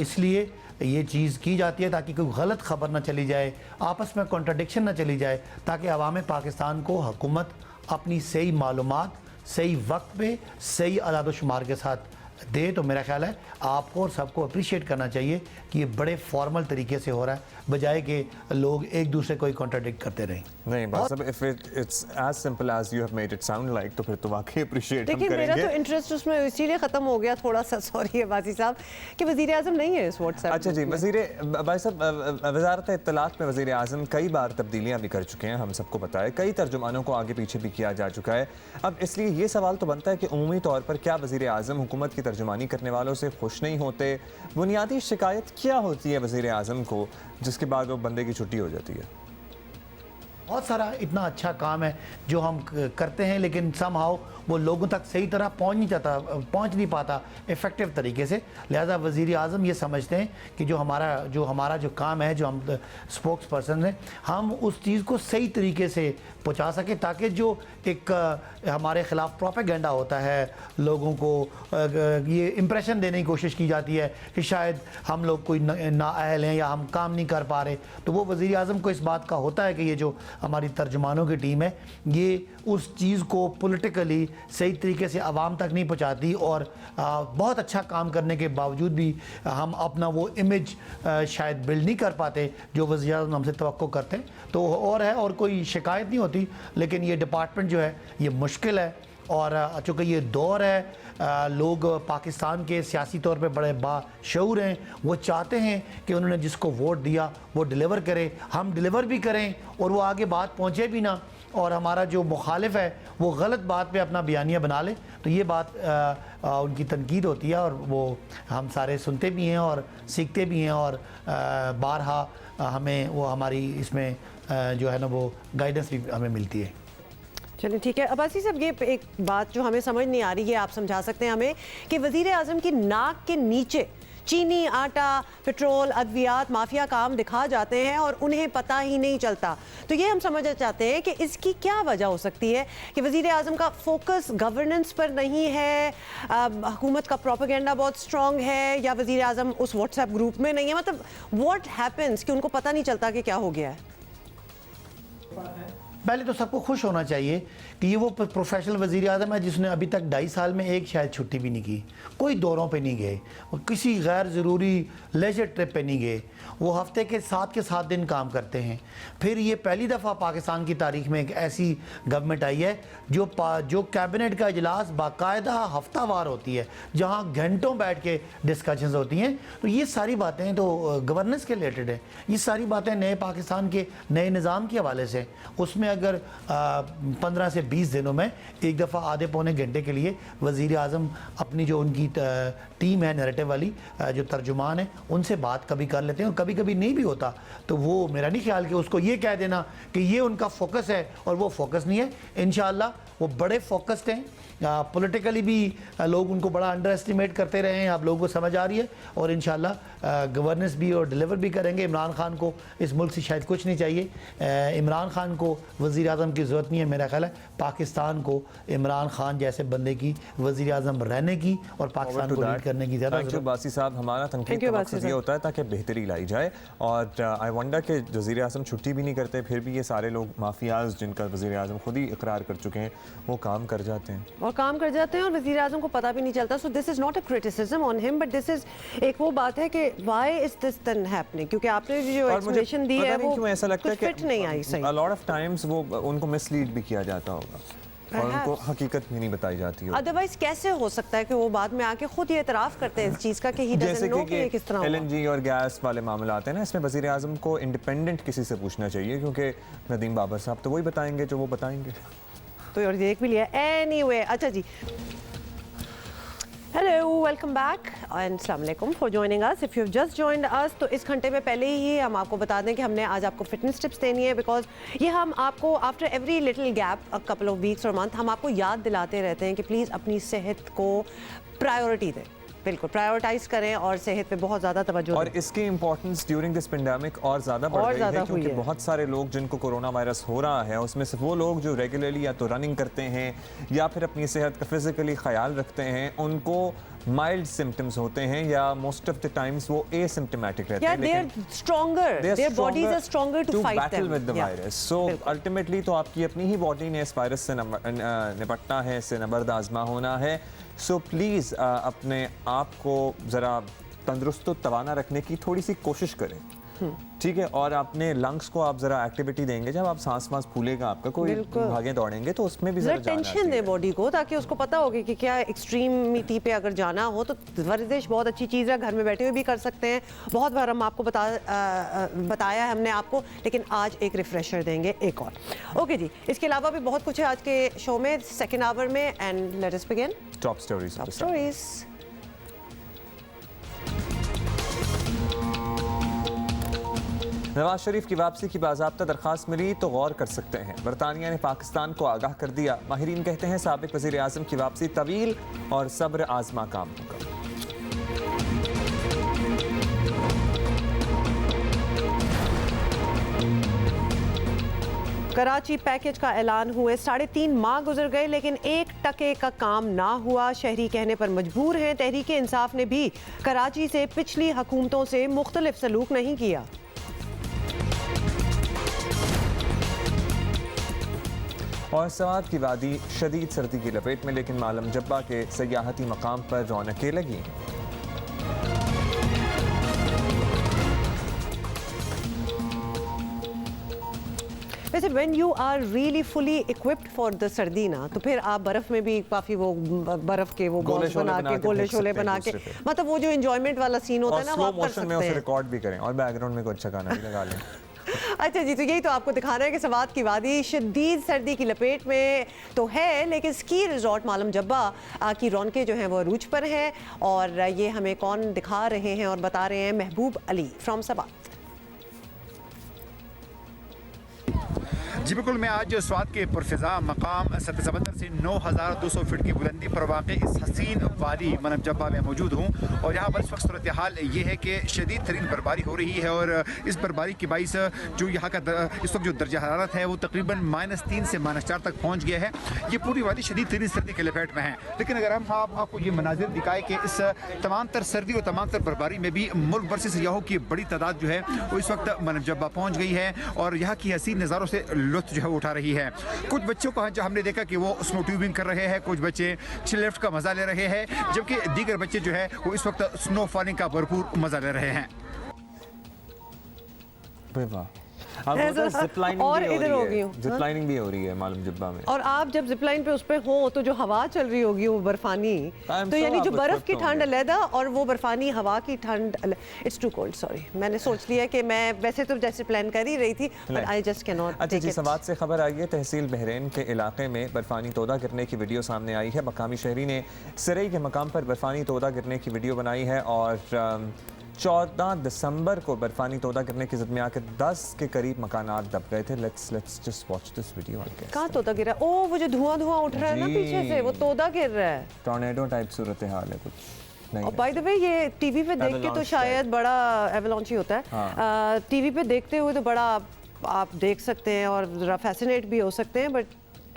इसलिए ये चीज़ की जाती है ताकि कोई गलत खबर ना चली जाए, आपस में कॉन्ट्रडिक्शन ना चली जाए, ताकि अवाम पाकिस्तान को हुकूमत अपनी सही मालूमात सही वक्त पे सही अदाद शुमार के साथ दे। तो मेरा ख्याल है आपको और सबको अप्रिशिएट करना चाहिए कि ये बड़े फॉर्मल तरीके से हो रहा है, बजाय कि लोग एक दूसरे को ही कॉन्ट्राडिक्ट करते रहें। नहीं बस अब if it's as simple as you have made it sound like, तो फिर तो वाकई अप्रिशिएट हम लेकिन करेंगे। मेरा तो इंटरेस्ट उसमें इसीलिए ख़त्म हो गया थोड़ा सा, सॉरी अब्बासी साहब, कि वज़ीर आज़म नहीं है इस व्हाट्सएप। अच्छा जी, भाई साहब, वज़ारत इत्तलात में वज़ीर आज़म कई बार तब्दीलियाँ भी कर चुके हैं, हम सबको पता है। कई तर्जुमानों को आगे पीछे भी किया जा चुका है। अब इसलिए ये सवाल तो बनता है कि उमूमी तौर पर क्या वज़ीर आज़म हुकूमत की तर्जुमानी करने वालों से खुश नहीं होते? बुनियादी शिकायत क्या होती है वज़ीर आज़म को जिसके बाद वो बंदे की छुट्टी हो जाती है? बहुत सारा इतना अच्छा काम है जो हम करते हैं, लेकिन समहाउ वो लोगों तक सही तरह पहुंच नहीं पाता इफ़ेक्टिव तरीके से। लिहाजा वज़ीर आज़म ये समझते हैं कि जो हमारा जो काम है, जो हम स्पोक्स पर्सन हैं, हम उस चीज़ को सही तरीके से पहुंचा सके, ताकि जो एक हमारे ख़िलाफ़ प्रोपेगेंडा होता है, लोगों को ये इम्प्रेशन देने की कोशिश की जाती है कि शायद हम लोग कोई नाअहल हैं या हम काम नहीं कर पा रहे, तो वो वज़ीर आज़म को इस बात का होता है कि ये जो हमारी तर्जुमानों की टीम है ये उस चीज़ को पॉलिटिकली सही तरीके से आवाम तक नहीं पहुंचाती, और बहुत अच्छा काम करने के बावजूद भी हम अपना वो इमेज शायद बिल्ड नहीं कर पाते जो वज़ीर आज़म हमसे तवक्को करते हैं। तो और कोई शिकायत नहीं होती, लेकिन ये डिपार्टमेंट जो है ये मुश्किल है, और चूँकि ये दौर है, लोग पाकिस्तान के सियासी तौर पे बड़े बाशऊर हैं, वो चाहते हैं कि उन्होंने जिसको वोट दिया वो डिलीवर करे, हम डिलीवर भी करें और वो आगे बात पहुँचे भी ना, और हमारा जो मुखालिफ है वो गलत बात पे अपना बयानिया बना ले, तो ये बात उनकी तनकीद होती है और वो हम सारे सुनते भी हैं और सीखते भी हैं और बारहा हमें वो हमारी इसमें जो है ना वो गाइडेंस भी हमें मिलती है। चलिए ठीक है। अब्बासी साहब, ये एक बात जो हमें समझ नहीं आ रही है, आप समझा सकते हैं हमें कि वज़ीर आज़म की नाक के नीचे चीनी, आटा, पेट्रोल, अद्वियात माफिया काम दिखा जाते हैं और उन्हें पता ही नहीं चलता। तो ये हम समझना चाहते हैं कि इसकी क्या वजह हो सकती है कि वज़ीर आज़म का फोकस गवर्नेंस पर नहीं है, हुकूमत का प्रोपेगेंडा बहुत स्ट्रॉन्ग है, या वज़ीर आज़म उस व्हाट्सएप ग्रुप में नहीं है? मतलब व्हाट हैपेंस कि उनको पता नहीं चलता कि क्या हो गया है? पहले तो सबको खुश होना चाहिए कि ये वो प्रोफेशनल वज़ीर आज़म है जिसने अभी तक 2.5 साल में एक शायद छुट्टी भी नहीं की, कोई दौरों पे नहीं गए, किसी गैर ज़रूरी लेजर ट्रिप पे नहीं गए, वो हफ्ते के 7 दिन काम करते हैं। फिर ये पहली दफ़ा पाकिस्तान की तारीख में एक ऐसी गवर्नमेंट आई है जो कैबिनेट का इजलास बाकायदा हफ्तावार होती है, जहाँ घंटों बैठ के डिस्कशंस होती हैं। तो ये सारी बातें तो गवर्नेंस के रिलेटेड है, ये सारी बातें नए पाकिस्तान के नए निज़ाम के हवाले से। उसमें अगर 15 से 20 दिनों में एक दफ़ा आधे पौने घंटे के लिए वज़ीर आज़म अपनी जो उनकी टीम है नैरेटिव वाली, जो तर्जुमान है, उनसे बात कभी कर लेते हैं और कभी कभी नहीं भी होता, तो वो मेरा नहीं ख्याल कि उसको ये कह देना कि ये उनका फोकस है और वो फोकस नहीं है। इंशाअल्लाह वो बड़े फोकस्ड हैं, पॉलिटिकली भी लोग उनको बड़ा अंडर एस्टिमेट करते रहे हैं, आप लोगों को समझ आ रही है, और इंशाअल्लाह गवर्नेंस भी और डिलीवर भी करेंगे। इमरान खान को इस मुल्क से शायद कुछ नहीं चाहिए, इमरान खान को वज़ीर आज़म की ज़रूरत नहीं है। मेरा ख्याल है पाकिस्तान को इमरान खान जैसे बंदे की वज़ीर आज़म रहने की और पाकिस्तान को लीड करने की ज़्यादा ज़रूरत। बासी साहब, हमारा तनकीद का मकसद ये होता है ताकि बेहतरी लाई जाए, और आई वंडर कि वज़ीर आज़म छुट्टी भी नहीं करते, फिर भी ये सारे लोग माफियाज जिनका वज़ीर आज़म खुद ही इकरार कर चुके हैं, वो काम कर जाते हैं और वज़ीर आज़म को पता भी नहीं चलता। So this is not a criticism on him, but this is एक वो बात है कि why is this then happening, क्योंकि आपने जो एक्सप्लेनेशन दी है वो ऐसा लगता है कि फिट नहीं आई सही। अ लॉट ऑफ टाइम्स वो उनको मिसलीड भी किया जाता होगा और उनको हकीकत भी नहीं बताई जाती है। अदरवाइज कैसे हो सकता है कि वो बाद में आके खुद ये इतराफ़ करते हैं इस चीज़ का कि ही डजंट नो कि ये किस तरह हुआ। LNG और गैस वाले मामला आते हैं ना, इसमें वज़ीर आज़म को इंडिपेंडेंट किसी से पूछना चाहिए, क्योंकि नदीम बाबर साहब तो वही बताएंगे जो वो बताएंगे। तो और देख भी लिया एनीवे। अच्छा जी, हेलो, वेलकम बैक एंड अस्सलाम वालेकुम for joining us. If you have just joined us, तो इस घंटे में पहले ही हम आपको बता दें कि हमने आज आपको फिटनेस टिप्स देनी है, बिकॉज ये हम आपको after every little gap, a couple of weeks और मंथ, हम आपको याद दिलाते रहते हैं कि प्लीज़ अपनी सेहत को प्रायोरिटी दें, बिल्कुल प्रायोरिटाइज करें और सेहत पे बहुत ज़्यादा तवज्जो दें। और इसकी इंपॉर्टेंस ड्यूरिंग दिस पेंडेमिक और ज़्यादा बढ़ गई है, क्योंकि बहुत सारे लोग जिनको कोरोना वायरस हो रहा है, उसमें से वो लोग जो रेगुलरली या तो रनिंग करते हैं या फिर अपनी सेहत का फिजिकली ख्याल रखते हैं, उनको माइल्ड सिम्टम्स होते हैं या मोस्ट ऑफ द टाइम्स वो एसिम्प्टोमेटिक रहते हैं, लेकिन their bodies are stronger to fight battle them with the virus. So ultimately तो आपकी अपनी ही बॉडी ने इस वायरस से निपटना है, इससे नबर्द आजमा होना है। सो प्लीज़ अपने आप को ज़रा तंदुरुस्त तवाना रखने की थोड़ी सी कोशिश करें, ठीक है। और अपने लंग्स को आप जरा एक्टिविटी देंगे, जब आप सांस फूलेगा आपका, कोई भागे दौड़ेंगे, तो उसमें भी जरा टेंशन दे बॉडी को, ताकि उसको पता होगी कि क्या एक्सट्रीमिटी पे अगर जाना हो तो वर्जिश बहुत अच्छी चीज़ है, घर में बैठे हुए भी कर सकते हैं। बहुत बार हम आपको बताया है हमने आपको, लेकिन आज एक रिफ्रेशर देंगे एक और। ओके जी, इसके अलावा भी बहुत कुछ है आज के शो में, सेकेंड आवर में, and let us begin top stories. Nawaz Sharif की वापसी की बाज़ाब्ता दरख्वास्त मिली तो गौर कर सकते हैं, बरतानिया ने पाकिस्तान को आगाह कर दिया। माहिरीन कहते हैं साबिक वज़ीर आज़म की वापसी तवील और सब्र आजमा काम होगा। कराची पैकेज का ऐलान हुए 3.5 माह गुजर गए, लेकिन 1 टके का काम ना हुआ। शहरी कहने पर मजबूर हैं। तहरीक इंसाफ ने भी कराची से पिछली हुकूमतों से मुख्तलिफ सलूक नहीं किया। और सवात की वादी शदीद सर्दी की लपेट में, लेकिन मालम जब्बा के सयाहती मकाम पर रौनकें लगी। वैसे when you are really fully equipped for the सर्दी ना, तो फिर आप बर्फ में भी काफी वो बर्फ के वो बॉल्स बना के, गोले शोले बना के, मतलब वो जो एंजॉयमेंट वाला सीन होता है ना, वो आप कर सकते हैं। में उसे रिकॉर्ड भी करें और बैकग्राउंड में कोई अच्छा गाना भी लगा लें। अच्छा जी, तो यही तो आपको दिखा रहे हैं कि सवात की वादी शदीद सर्दी की लपेट में तो है, लेकिन स्की रिजॉर्ट मालम जब्बा की रौनकें जो हैं वो अरूज पर हैं। और ये हमें कौन दिखा रहे हैं और बता रहे हैं, महबूब अली फ्रॉम सवात। जी बिल्कुल, मैं आज स्वात के पुरफिजा मकाम सतह समंदर से 9200 फीट की बुलंदी पर वाक़ इस हसीन वादी मनब जब्बा में मौजूद हूँ। और यहाँ पर इस वक्त सूरत हाल ये है कि शदीद तरीन बर्फबारी हो रही है और इस बर्फबारी की बाइस जो यहाँ का इस वक्त जो दर्जा हरारत है वो तकरीबन -3 से -4 तक पहुँच गया है। ये पूरी वादी शदीद तरीन सर्दी के लपेट में है। लेकिन अगर हम आपको ये मनाजिर दिखाए कि इस तमाम तर सर्दी और तमाम तर बर्फबारी में भी मुल्क भर से सयाहों की बड़ी तादाद जो है वो इस वक्त मनब जब्बा पहुँच गई है और यहाँ की हसीन नज़ारों से लुत्फ जो है उठा रही है। कुछ बच्चों को जो हमने देखा कि वो स्नो ट्यूबिंग कर रहे हैं, कुछ बच्चे चिल लिफ्ट का मजा ले रहे हैं, जबकि दीगर बच्चे जो है वो इस वक्त स्नो फॉलिंग का भरपूर मजा ले रहे हैं। अब जिपलाइनिंग और भी इधर हो हो रही गई है, हूँ। जिपलाइनिंग भी हो रही है मालूम जब्बा में। और आप जब जिपलाइन पे उस पे हो तो जो हवा चल रही होगी वो बर्फानी, तो यानी जो बर्फ की ठंड अलहदा और वो बर्फानी हवा की ठंड, इट्स टू कोल्ड। सॉरी, मैंने सोच लिया कि मैं वैसे तो जैसे प्लान कर ही रही थी, but I just can not. अच्छा जी, सवात से खबर आई है, तहसील बहरैन के इलाके में बर्फानी तोदा गिरने की वीडियो सामने आई है। मकामी शहरी ने सिरई के मकाम पर बर्फानी तोदा गिरने की वीडियो बनाई है और 14 दिसंबर को बर्फानी तोदा गिरने की ज़द में आकर 10 के करीब मकानात दब गए थे। Let's just watch this video. कहाँ तोदा गिरा? ओ वो जो धुआं उठ रहा है ना पीछे से, वो तोदा गिर रहा है। टॉर्नेडो टाइप सूरत हाल है कुछ नहीं। और बाय द वे ये टीवी पे देख के तो शायद बड़ा एवलांच ही होता है। टीवी पे देखते हुए तो बड़ा आप देख सकते हैं और ज़रा फैसिनेट भी हो सकते हैं, बट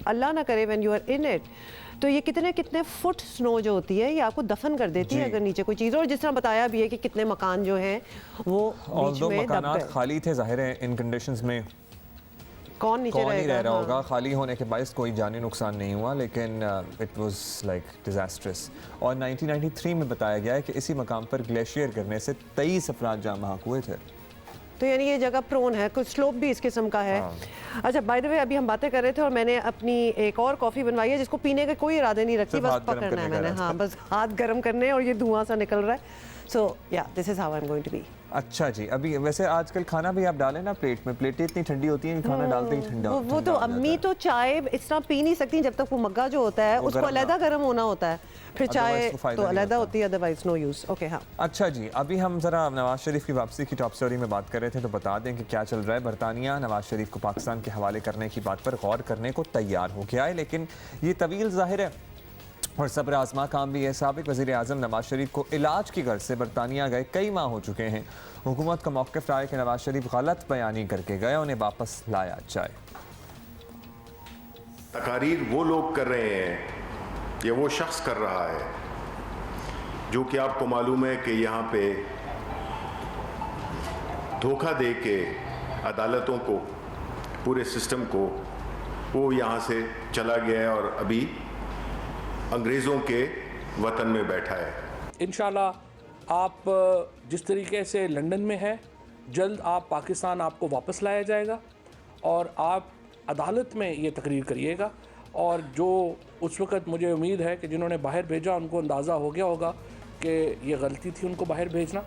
अल्लाह ना करे when you are in it तो ये कितने फुट स्नो जो होती है ये आपको दफन कर देती है अगर नीचे कोई चीज़। और जिस तरह बताया भी है कि कितने मकान जो हैं वो बीच में दब गए। खाली थे, जाहिर है इन कंडीशंस में कौन नीचे रह रहा हाँ। होगा। खाली होने के बायस कोई जानी नुकसान नहीं हुआ, लेकिन इट वाज लाइक डिजास्ट्रस। और 1993 में बताया गया है कि इसी मकाम पर ग्लेशियर गिरने से 23 अफराद जाँ बहक हुए थे। तो यानी ये जगह प्रोन है, कुछ स्लोप भी इस किस्म का है। अच्छा, बाय द वे अभी हम बातें कर रहे थे और मैंने अपनी एक और कॉफ़ी बनवाई है जिसको पीने का कोई इरादे नहीं रखती, बस पकड़ना है मैंने। हाँ, बस हाथ गर्म करने और ये धुआं सा निकल रहा है। सो या this is how I am going to be. अच्छा जी, अभी वैसे आजकल खाना भी आप डालें ना प्लेट में, प्लेटें इतनी ठंडी होती हैं कि खाना डालते ही ठंडा वो तो अम्मी तो चाय इस तरह पी नहीं सकती जब तक वो मग्गा जो होता है उसको अलहदा गर्म होना होता है, फिर चाय तो अलहदा होती है, अदरवाइज नो यूज। ओके हाँ। अच्छा जी, अभी हम जरा नवाज शरीफ की वापसी की टॉप स्टोरी में बात कर रहे थे, तो बता दें कि क्या चल रहा है। बरतानिया नवाज शरीफ को पाकिस्तान के हवाले करने की बात पर गौर करने को तैयार हो गया है, लेकिन ये तवील जाहिर है और सब्र आजमा काम भी है। साबिक वज़ीर आज़म नवाज शरीफ को इलाज की गर्ज से बरतानिया गए कई माह हो चुके हैं। हुकूमत का मौक़िफ़ रहा है कि नवाज शरीफ गलत बयानी करके गए, उन्हें वापस लाया जाए। तकारीर वो लोग कर रहे हैं या वो शख्स कर रहा है जो कि आपको मालूम है कि यहाँ पे धोखा दे के अदालतों को, पूरे सिस्टम को, वो यहाँ से चला गया है और अभी अंग्रेज़ों के वतन में बैठा है। इंशाल्लाह आप जिस तरीके से लंदन में है, जल्द आप पाकिस्तान आपको वापस लाया जाएगा और आप अदालत में ये तकरीर करिएगा। और जो उस वक़्त मुझे उम्मीद है कि जिन्होंने बाहर भेजा उनको अंदाज़ा हो गया होगा कि ये गलती थी उनको बाहर भेजना।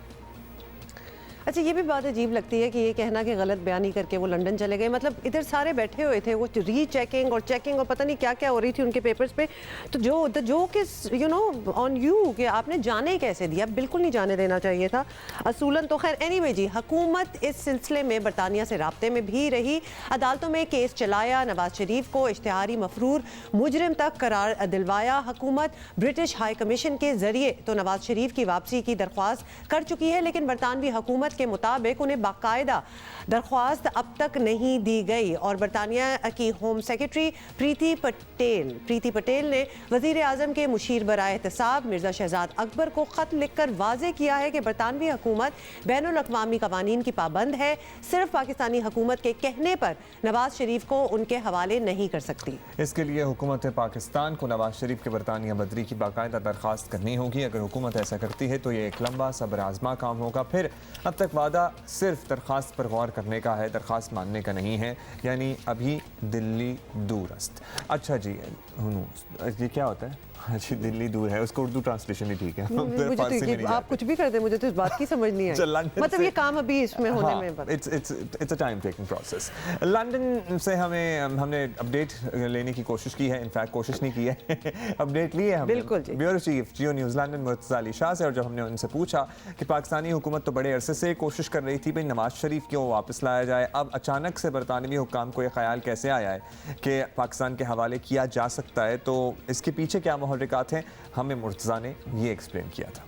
अच्छा, ये भी बात अजीब लगती है कि ये कहना कि गलत बयानी करके वो लंदन चले गए, मतलब इधर सारे बैठे हुए थे, वो रीचेकिंग और चेकिंग और पता नहीं क्या क्या हो रही थी उनके पेपर्स पे। तो जो the joke is you know on you कि आपने जाने कैसे दिया, बिल्कुल नहीं जाने देना चाहिए था असूलन। तो खैर एनीवे जी, हुकूमत इस सिलसिले में बरतानिया से राब्ते में भी रही, अदालतों में केस चलाया, नवाज शरीफ को इश्तिहारी मफरूर मुजरिम तक करार दिलवाया। हुकूमत ब्रिटिश हाई कमीशन के जरिए तो नवाज शरीफ की वापसी की दरख्वास्त कर चुकी है, लेकिन बरतानवी हुकूमत के मुताबिक उन्हें बाकायदा दरख्वास्त अब तक नहीं दी गई। और बरतानिया की होम सेक्रेटरी प्रीति पटेल ने वजीर आजम के मुशीर बराए एहतसाब मिर्जा शहजाद अकबर को खत लिखकर वाजे किया है कि बरतानवी हुकूमत बैनुल अक़वामी कवानीन की पाबंद है, सिर्फ पाकिस्तानी हुकूमत के कहने पर नवाज शरीफ को उनके हवाले नहीं कर सकती। इसके लिए हुकूमत पाकिस्तान को नवाज शरीफ के बरतानिया बदरी की बाकायदा दरख्वास्त करनी होगी। अगर हुकूमत ऐसा करती है तो ये एक लंबा सब्र आजमा काम होगा। फिर अब तक वादा सिर्फ दरख्वास्त पर गौर करने का है, दरख्वास्त मानने का नहीं है, यानी अभी दिल्ली दूरस्त। अच्छा जी, ये क्या होता है? जी दिल्ली दूर है, उसको उर्दू ट्रांसलेशन ही ठीक है। मुझे तो फारसी में नहीं आप कुछ भी कर दें, मुझे तो इस बात की समझ नहीं आई। मतलब ये काम अभी इसमें होने में it's a time taking process. London से हमने अपडेट लेने की कोशिश की है, इनफैक्ट कोशिश नहीं की है अपडेट ली है हमने। बिल्कुल जी। ब्यूरो चीफ जियो न्यूज़ लंदन मुर्तज़ा अली शाह से, और जब हमने उनसे पूछा कि पाकिस्तानी हुकूमत तो बड़े अरसे से कोशिश कर रही थी भाई नवाज शरीफ क्यों वापस लाया जाए, अब अचानक से बरतानवी हुक्काम को यह ख्याल कैसे आया है कि पाकिस्तान के हवाले किया जा सकता है, तो इसके पीछे क्या मुहर्रिकात हैं, हमें मुर्तज़ा ने ये एक्सप्लेन किया था।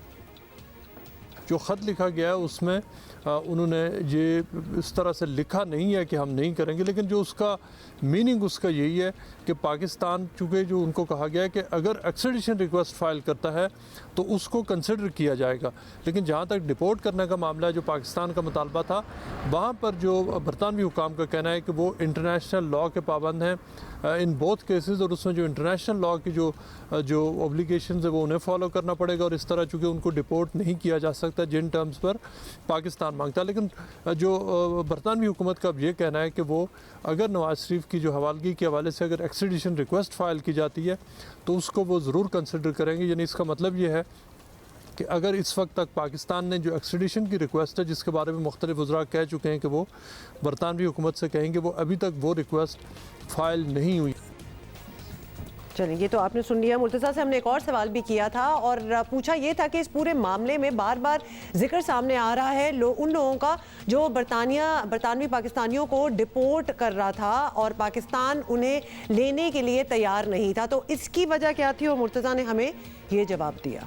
जो ख़त लिखा गया है उसमें उन्होंने ये इस तरह से लिखा नहीं है कि हम नहीं करेंगे, लेकिन जो उसका मीनिंग उसका यही है कि पाकिस्तान, चूँकि जो उनको कहा गया है कि अगर एक्सट्रेडिशन रिक्वेस्ट फ़ाइल करता है तो उसको कंसिडर किया जाएगा, लेकिन जहाँ तक डिपोर्ट करने का मामला है, जो पाकिस्तान का मुतालबा था, वहाँ पर जो बरतानवी हुकाम का कहना है कि वो इंटरनेशनल लॉ के पाबंद हैं इन बोथ केसेस, और उसमें जो इंटरनेशनल लॉ की जो ऑब्लिगेशंस है वो उन्हें फॉलो करना पड़ेगा, और इस तरह चूँकि उनको डिपोर्ट नहीं किया जा सकता जिन टर्म्स पर पाकिस्तान मांगता है। लेकिन जो बरतानवी हुकूमत का अब ये कहना है कि वो अगर नवाज शरीफ की जो हवालगी के हवाले से अगर एक्सट्रेडिशन रिक्वेस्ट फ़ाइल की जाती है तो उसको वो ज़रूर कंसिडर करेंगे। यानी इसका मतलब ये है कि अगर इस वक्त तक पाकिस्तान ने जो एक्सट्रेडिशन की रिक्वेस्ट है, जिसके बारे में मुख्तलिफ वज़रा कह चुके हैं कि वो बरतानवी हुकूमत से कहेंगे, वो अभी तक वो रिक्वेस्ट फ़ाइल नहीं हुई। चलिए, ये तो आपने सुन लिया। मुर्तज़ा से हमने एक और सवाल भी किया था और पूछा ये था कि इस पूरे मामले में बार बार जिक्र सामने आ रहा है उन लोगों का जो बरतानवी पाकिस्तानियों को डिपोर्ट कर रहा था और पाकिस्तान उन्हें लेने के लिए तैयार नहीं था, तो इसकी वजह क्या थी, और मुर्तज़ा ने हमें ये जवाब दिया।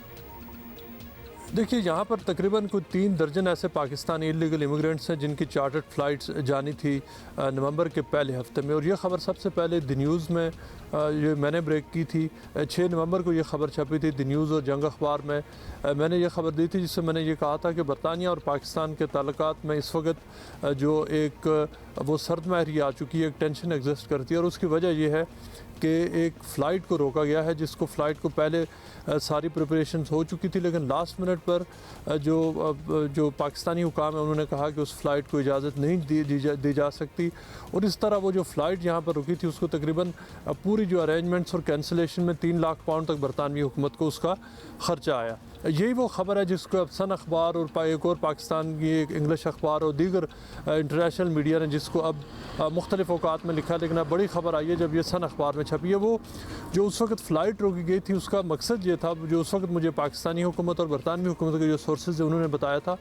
देखिए, यहाँ पर तकरीबन कोई 3 दर्जन ऐसे पाकिस्तानी इलीगल इमिग्रेंट्स हैं जिनकी चार्टर्ड फ़्लाइट्स जानी थी नवंबर के पहले हफ्ते में, और ये ख़बर सबसे पहले द न्यूज़ में ये मैंने ब्रेक की थी। 6 नवंबर को ये ख़बर छपी थी द न्यूज़ और जंग अखबार में। मैंने ये ख़बर दी थी जिससे मैंने ये कहा था कि बरतानिया और पाकिस्तान के ताल्लुकात में इस वक्त जो एक वो सर्द महरी आ चुकी है, एक टेंशन एग्जिस्ट करती है, और उसकी वजह यह है कि एक फ़्लाइट को रोका गया है, जिसको फ़्लाइट को पहले सारी प्रिपरेशंस हो चुकी थी, लेकिन लास्ट मिनट पर जो पाकिस्तानी हुकाम है उन्होंने कहा कि उस फ़्लाइट को इजाज़त नहीं दी जा सकती, और इस तरह वो जो फ़्लाइट यहाँ पर रुकी थी उसको तकरीबन पूरी जो अरेंजमेंट्स और कैंसिलेशन में 3 लाख पाउंड तक बरतानवी हुकूमत को उसका ख़र्चा आया। यही वो ख़बर है जिसको अब सन अखबार और एक और पाकिस्तान की एक इंग्लिश अखबार और दीगर इंटरनेशनल मीडिया ने जिसको अब मुख्तलिफ औकात में लिखा, लेकिन अब बड़ी ख़बर आई है जब ये सन अखबार में छपी है। वो जो उस वक्त फ़्लाइट रोकी गई थी उसका मकसद ये था, जो उस वक्त मुझे पाकिस्तानी हुकूमत और बरतानवी हुकूमत के जो सोर्सेज उन्होंने बताया था,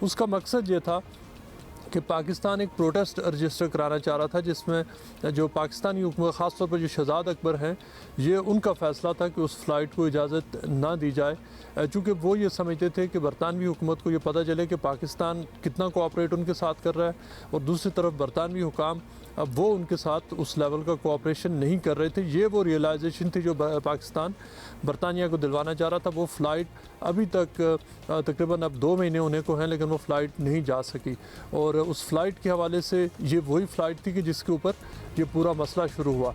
उसका मकसद ये था कि पाकिस्तान एक प्रोटेस्ट रजिस्टर कराना चाह रहा था, जिसमें जो पाकिस्तानी हुकूमत ख़ास तौर पर जो शहजाद अकबर हैं, ये उनका फ़ैसला था कि उस फ़्लाइट को इजाज़त ना दी जाए, चूँकि वो ये समझते थे कि बरतानवी हुकूमत को ये पता चले कि पाकिस्तान कितना कोऑपरेट उनके साथ कर रहा है, और दूसरी तरफ बरतानवी हुकाम अब वो उनके साथ उस लेवल का कोऑपरेशन नहीं कर रहे थे। ये वो रियलाइजेशन थी जो पाकिस्तान बरतानिया को दिलवाना चाह रहा था। वो फ़्लाइट अभी तक तकरीबन अब 2 महीने होने को हैं, लेकिन वो फ़्लाइट नहीं जा सकी, और उस फ़्लाइट के हवाले से ये वही फ़्लाइट थी कि जिसके ऊपर ये पूरा मसला शुरू हुआ।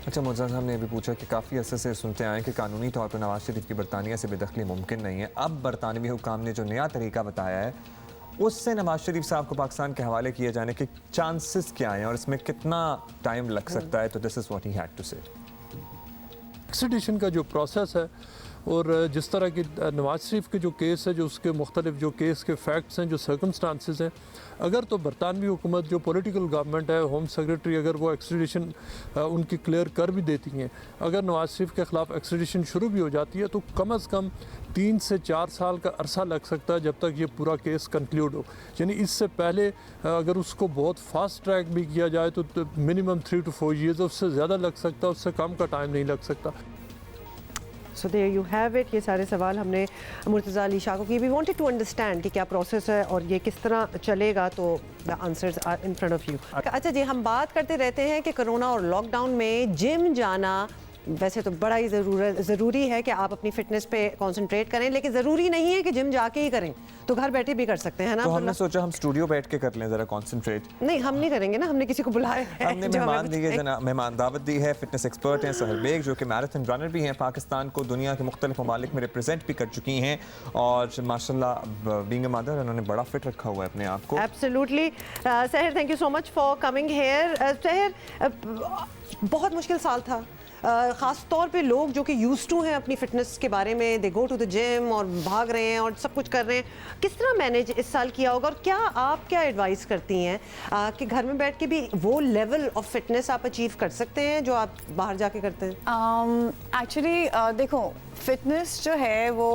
अच्छा, मुर्तज़ा साहब ने अभी पूछा कि काफ़ी अर्से से सुनते आए कि कानूनी तौर पर नवाज शरीफ की बरतानिया से बेदखली मुमकिन नहीं है। अब बरतानवी हुकाम ने जो नया तरीका बताया है उससे नवाज शरीफ साहब को पाकिस्तान के हवाले किए जाने के चांसेस क्या हैं और इसमें कितना टाइम लग सकता है, तो this is what he had to say. Extradition का जो प्रोसेस है और जिस तरह की नवाज शरीफ के जो केस है, जो उसके मुख्तलिफ जो केस के फैक्ट्स हैं, जो सर्कमस्टांसिस हैं, अगर तो बरतानवी हुकूमत जो पॉलिटिकल गवर्नमेंट है, होम सेक्रेटरी अगर वो एक्सट्रेडिशन उनकी क्लियर कर भी देती हैं, अगर नवाज शरीफ के ख़िलाफ़ एक्सट्रेडिशन शुरू भी हो जाती है तो कम अज़ कम 3 से 4 साल का अरसा लग सकता है जब तक ये पूरा केस कंक्लूड हो। यानी इससे पहले अगर उसको बहुत फास्ट ट्रैक भी किया जाए तो मिनिमम 3 to 4 ईयर्स, उससे ज़्यादा लग सकता है, उससे कम का टाइम नहीं लग सकता। So there you have it. ये सारे सवाल हमने मुर्तज़ा अली शाह को किए। वी वांटेड टू अंडरस्टैंड कि क्या प्रोसेस है और ये किस तरह चलेगा, तो the answers are in front of you. अच्छा जी, हम बात करते रहते हैं कि कोरोना और लॉकडाउन में जिम जाना वैसे तो बड़ा ही ज़रूरी है कि आप अपनी फिटनेस पे कंसंट्रेट करें, लेकिन ज़रूरी नहीं है कि जिम जाके ही करें, तो घर बैठे भी कर सकते हैं ना। तो हमने सोचा हम स्टूडियो बैठ के कर लें ज़रा कंसंट्रेट। नहीं, हम नहीं करेंगे ना, हमने किसी को बुलाया है। हमने मेहमान दावत दी है। फिटनेस एक्सपर्ट हैं सहर बेग, जो कि मैराथन रनर भी हैं, पाकिस्तान को दुनिया के मुख्तलिफ ममालिक में रिप्रेजेंट भी कर चुकी हैं और माशाल्लाह बीइंग अ मदर उन्होंने बड़ा फिट रखा हुआ है अपने आप को। एब्सोल्युटली सहर, thank you so much for coming here. सहर, बहुत मुश्किल साल था ख़ास तौर पे लोग जो कि यूज्ड टू हैं अपनी फिटनेस के बारे में, दे गो टू द जिम और भाग रहे हैं और सब कुछ कर रहे हैं, किस तरह मैनेज इस साल किया होगा? और क्या आप क्या एडवाइस करती हैं कि घर में बैठ के भी वो लेवल ऑफ फिटनेस आप अचीव कर सकते हैं जो आप बाहर जाके करते हैं? एक्चुअली देखो, फिटनेस जो है वो